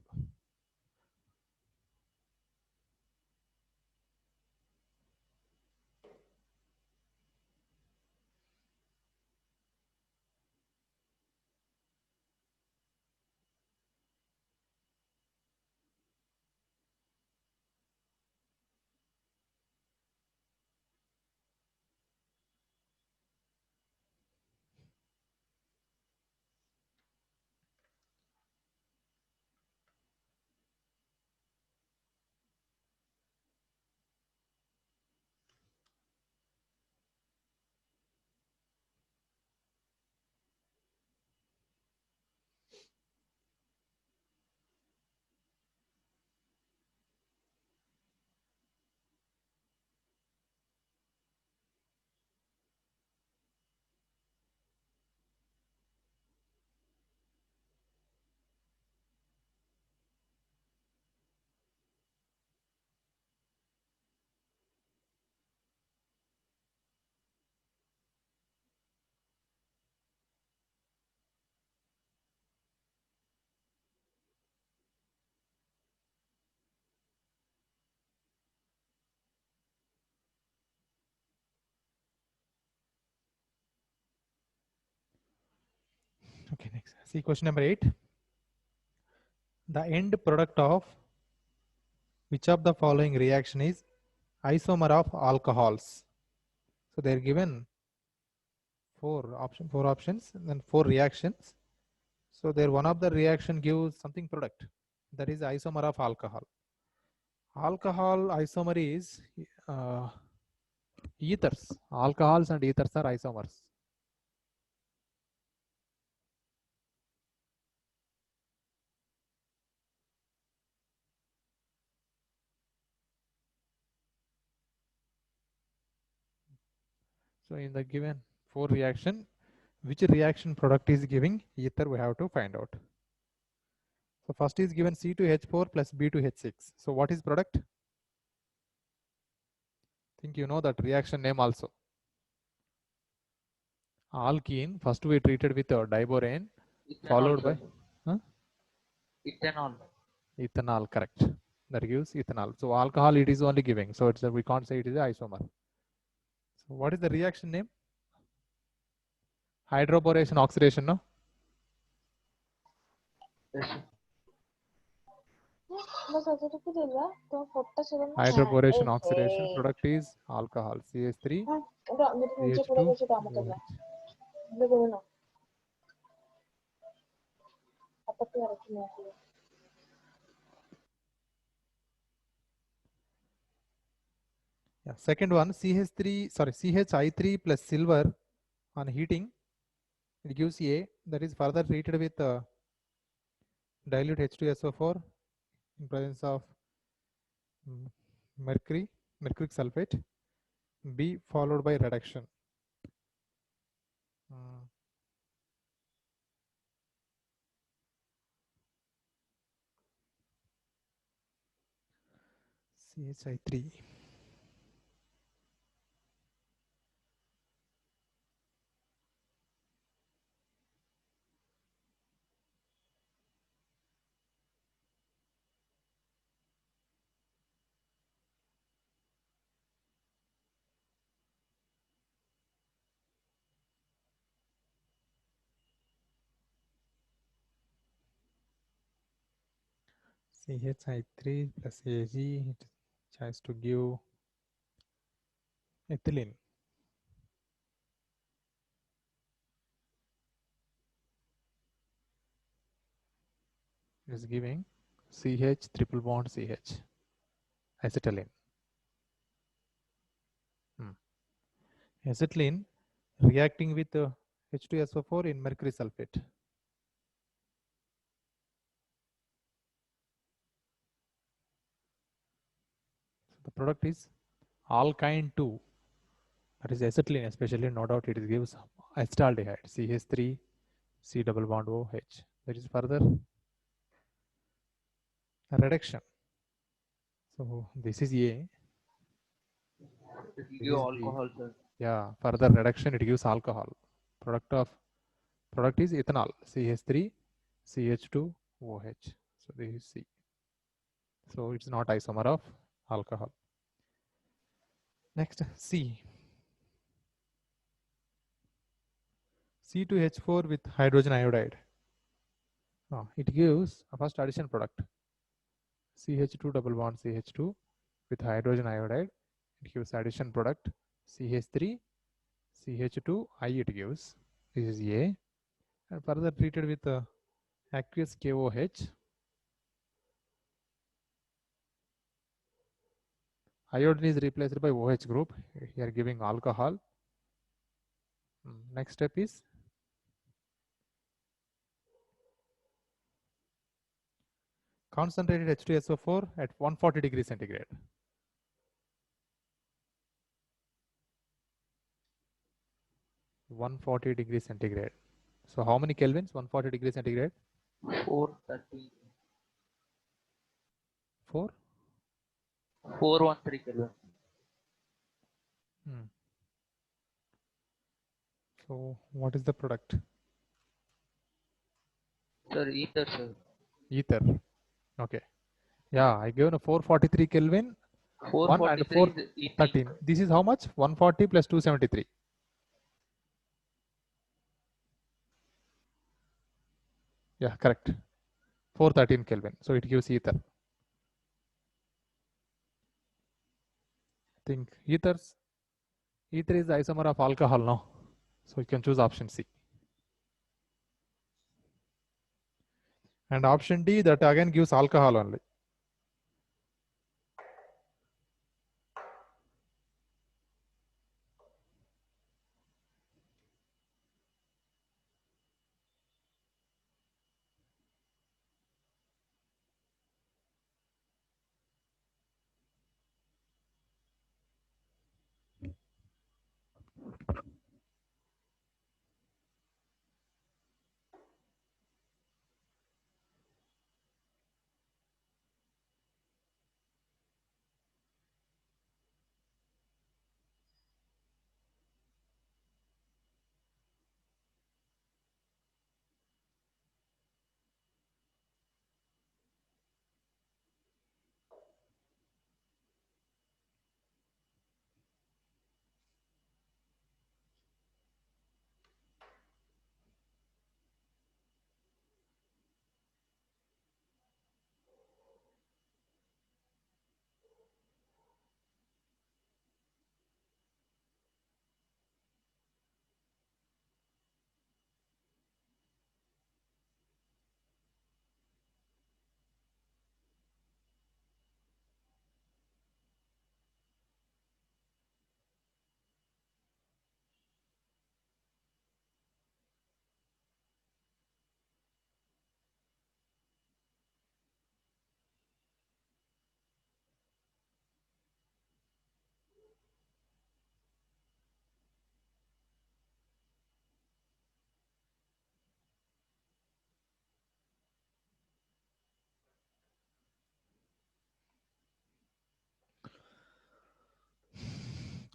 Okay, next. See question number 8. The end product of which of the following reaction is isomer of alcohols? So they're given four options and then 4 reactions. So there one of the reaction gives something product, that is isomer of alcohol. Alcohol isomer is ethers. Alcohols and ethers are isomers. So in the given 4 reaction, which reaction product is giving ether, we have to find out. So first is given C2H4 plus B2H6. So what is product? Think you know that reaction name also. Alkene, first we treated with diborane, Ethanol, followed sir. by Ethanol. ethanol, correct. That gives ethanol. So alcohol it is only giving. So it's we can't say it is an isomer. So what is the reaction name? Hydroboration oxidation, no? Yes, sir. Hydroboration oxidation product is alcohol. CH3, CH2, yeah. Second one, CHI3 plus silver on heating, it gives A, that is further treated with dilute H2SO4 in presence of mercuric sulfate. B followed by reduction. CHI3. CHI3 plus Ag, it tries to give ethylene. It is giving CH triple bond CH, acetylene. Acetylene reacting with H2SO4 in mercury sulfate. So the product is alkyne 2. That is acetylene, especially, no doubt it gives acetaldehyde, CH3, C double bond OH. There is further reduction. So this is A. It will give alcohol, sir. Yeah, further reduction, it gives alcohol. Product is ethanol, CH3, CH2, OH. So this is C. So it's not isomer of alcohol. Next, C. C2H4 with hydrogen iodide. It gives a first addition product. CH2 double bond CH2 with hydrogen iodide. It gives addition product CH3, CH2, I it gives. This is A. And further treated with aqueous KOH. Iodine is replaced by OH group. Here giving alcohol. Next step is concentrated H2SO4 at 140 degrees centigrade. So how many kelvins? 140 degrees centigrade? 430. 413 Kelvin. So what is the product? Sir, ether, sir. Ether. Okay. Yeah, I given a 443 Kelvin. 1 and 413. This is how much? 140 plus 273. Yeah, correct. 413 Kelvin. So it gives ether. I think ether is the isomer of alcohol now. So you can choose option C. And option D, that again gives alcohol only.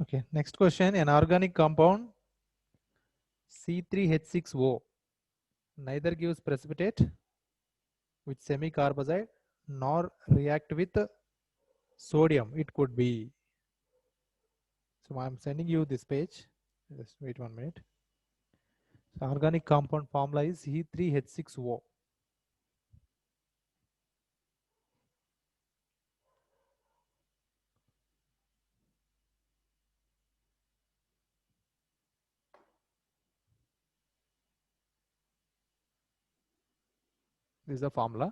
Okay, next question. An organic compound C3H6O neither gives precipitate with semi-carbazide nor react with sodium. It could be. So I'm sending you this page. Just wait 1 minute. So organic compound formula is C3H6O. This is the formula.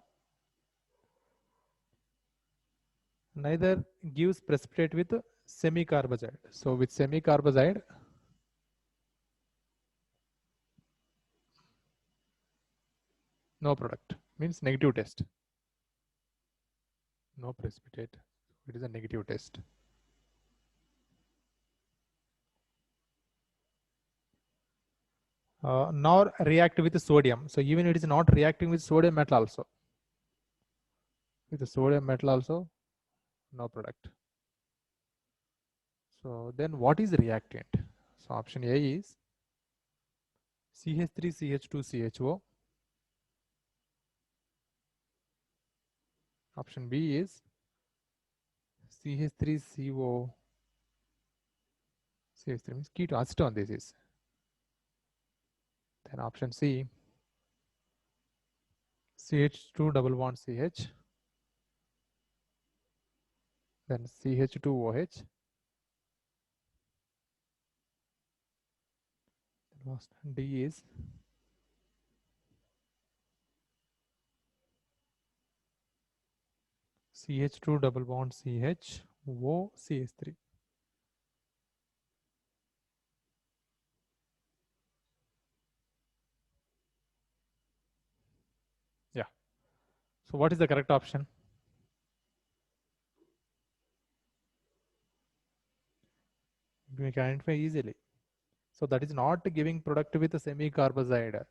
Neither gives precipitate with semi-carbazide. So with semi-carbazide, no product, means negative test. No precipitate. It is a negative test. Nor react with sodium. So even it is not reacting with sodium metal also. With the sodium metal also, no product. So then what is reactant? So option A is CH3CH2CHO. Option B is CH3CO. CH3 means keto acetone this is. Then option C, CH2 double bond CH. Then CH2OH. Last D is CH2 double bond CH O CH3. Yeah. So what is the correct option? We can identify easily. So that is not giving product with a semi-carbazide.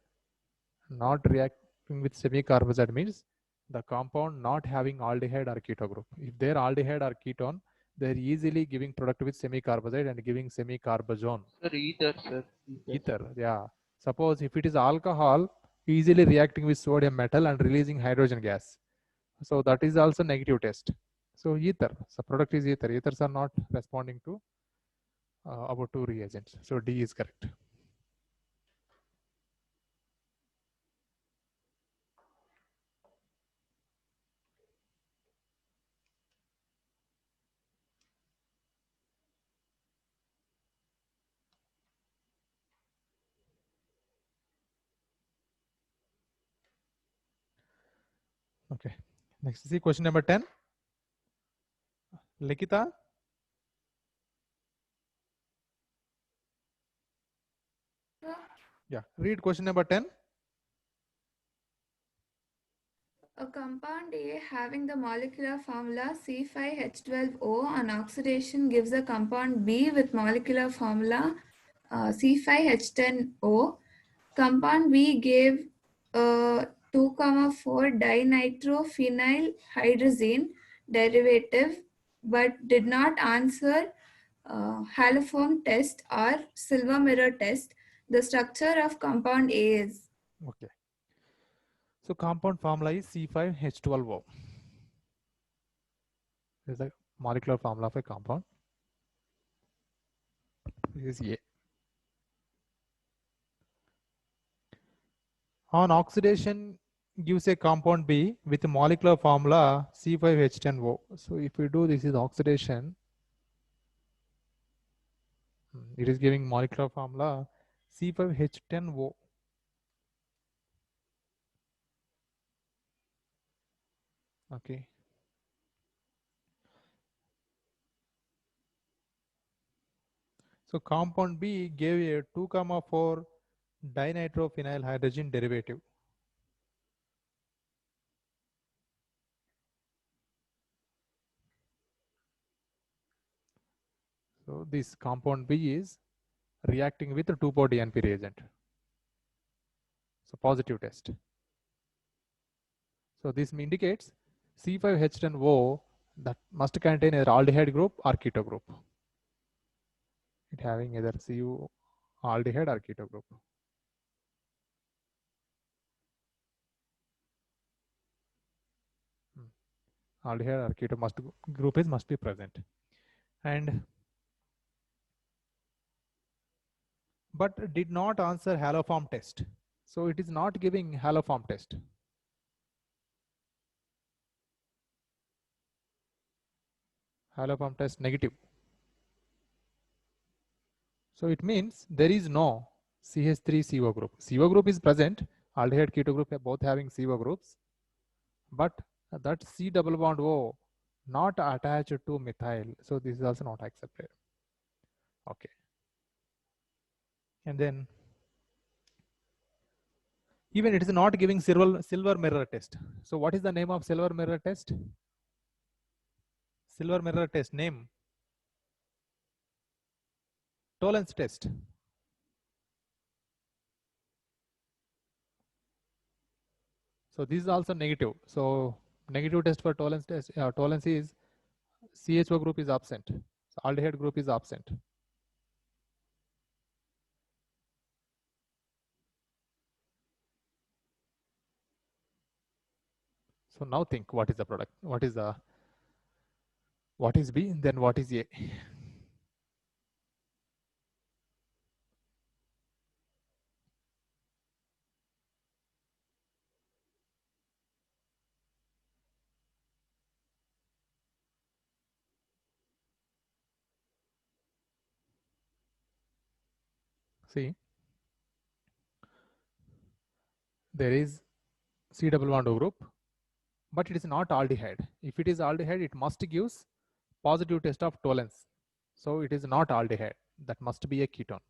Not reacting with semi-carbazide means the compound not having aldehyde or keto group. If they're aldehyde or ketone, they're easily giving product with semi-carbazide and giving semi-carbazone. Sir, ether, sir. Ether, yeah. Suppose if it is alcohol, easily reacting with sodium metal and releasing hydrogen gas. So that is also negative test. So ether, so product is ether. Ethers are not responding to about two reagents. So D is correct. Okay. Next, see question number 10. Likita. Yeah, read question number 10. A compound A having the molecular formula C5H12O on oxidation gives a compound B with molecular formula C5H10O. Compound B gave 2,4 dinitrophenyl hydrazine derivative but did not answer haloform test or silver mirror test. The structure of compound A is. Okay. So compound formula is C5H12O. This is the molecular formula of a compound. This is A. On oxidation gives a compound B with molecular formula C5H10O. So if we do this is oxidation, it is giving molecular formula C5H10O. Okay. So compound B gave a 2,4 dinitrophenyl hydrogen derivative. So this compound B is reacting with a 2,4-DNP reagent. So positive test. So this indicates C5H10O that must contain either aldehyde group or keto group. It having either Cu aldehyde or keto group. Aldehyde or keto group must be present. And but did not answer haloform test. So it is not giving haloform test. Haloform test negative. So it means there is no CH3CO group. CO group is present. Aldehyde keto group are both having CO groups, but that C double bond O not attached to methyl. So this is also not accepted. Okay. And then even it is not giving silver mirror test. So what is the name of silver mirror test? Silver mirror test name. Tollens test. So this is also negative. So negative test for Tollens test. Tollens is CHO group is absent. So aldehyde group is absent. So now think, what is the product? What is B? Then what is A? See, there is C double bond O group, but it is not aldehyde. If it is aldehyde, it must give positive test of tolerance. So it is not aldehyde. That must be a ketone.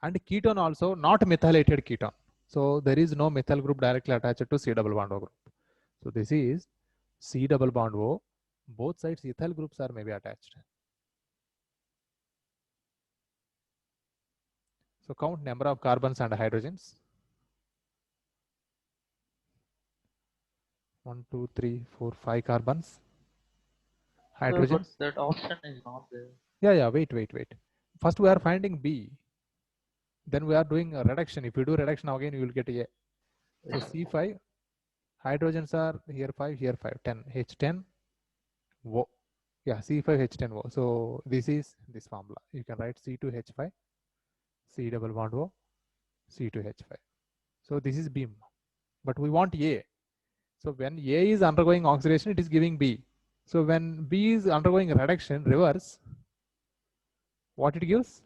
And ketone also not methylated ketone. So there is no methyl group directly attached to C double bond O group. So this is C double bond O. Both sides ethyl groups are maybe attached. So count number of carbons and hydrogens. 1, 2, 3, 4, 5 carbons. Hydrogens. But that option is not there. Yeah. Wait. First we are finding B. Then we are doing a reduction. If you do reduction again, you will get A. So C5. Hydrogens are here 5, here 5, 10. H10. O. Yeah, C5H10O. So this is this formula. You can write C2H5, C double bond O, C2H5. So this is beam. But we want A. So when A is undergoing oxidation, it is giving B. So when B is undergoing reduction, reverse, what it gives?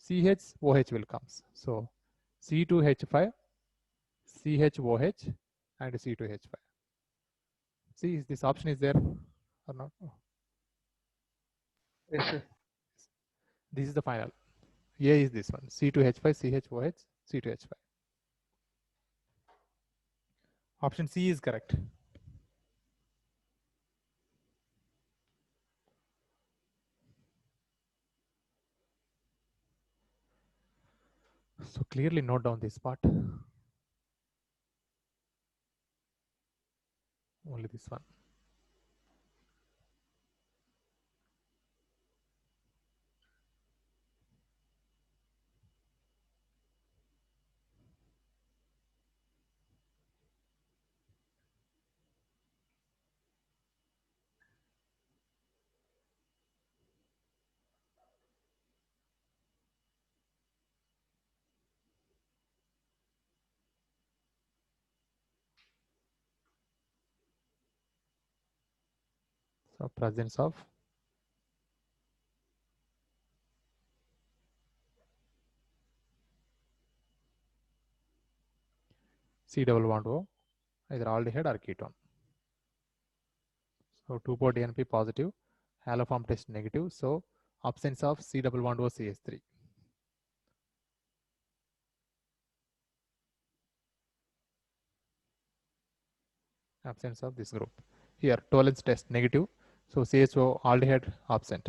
CHOH will comes. So C2H5, CHOH, and C2H5. See, this option is there or not? Yes, sir. This is the final. A is this one, C2H5, CHOH, C2H5. Option C is correct. So clearly note down this part. Only this one. So presence of C double bond O, either aldehyde or ketone. So 2,4 DNP positive, haloform test negative. So absence of C double bond O CH3. Absence of this group. Here tolerance test negative. So CHO aldehyde absent.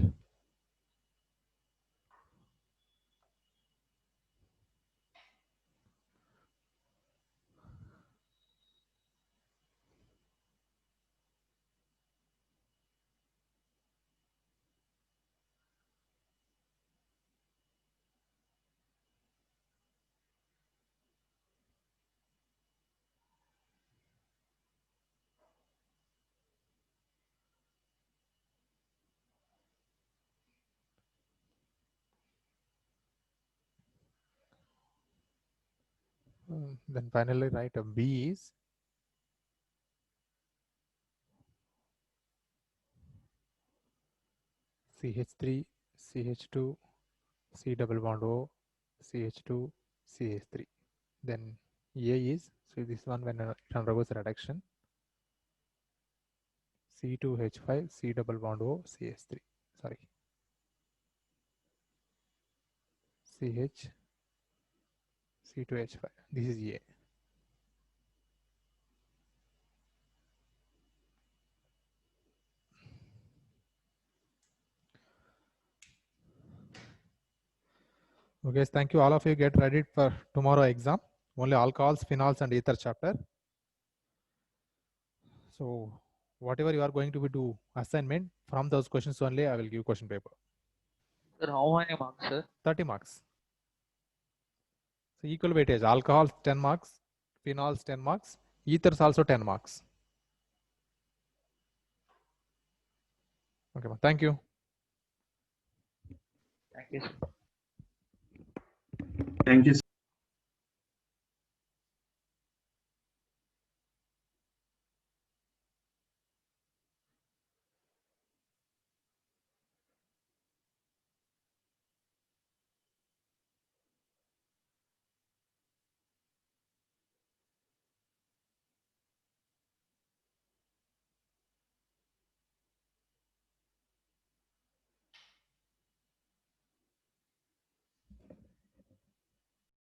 Then finally write a B is CH3, CH2, C double bond O, CH2, CH3. Then A is, so this one when it undergoes reduction, C2H5, C double bond O, CH3. Sorry. CH, C2H5. This is A. Okay, thank you. All of you get ready for tomorrow exam. Only alcohols, phenols, and ether chapter. So whatever you are going to do assignment, from those questions only I will give question paper. Sir, how many marks, sir? 30 marks. So equal weightage. Alcohols 10 marks, phenols 10 marks, ethers also 10 marks. Okay, thank you. Thank you, sir. Thank you, sir.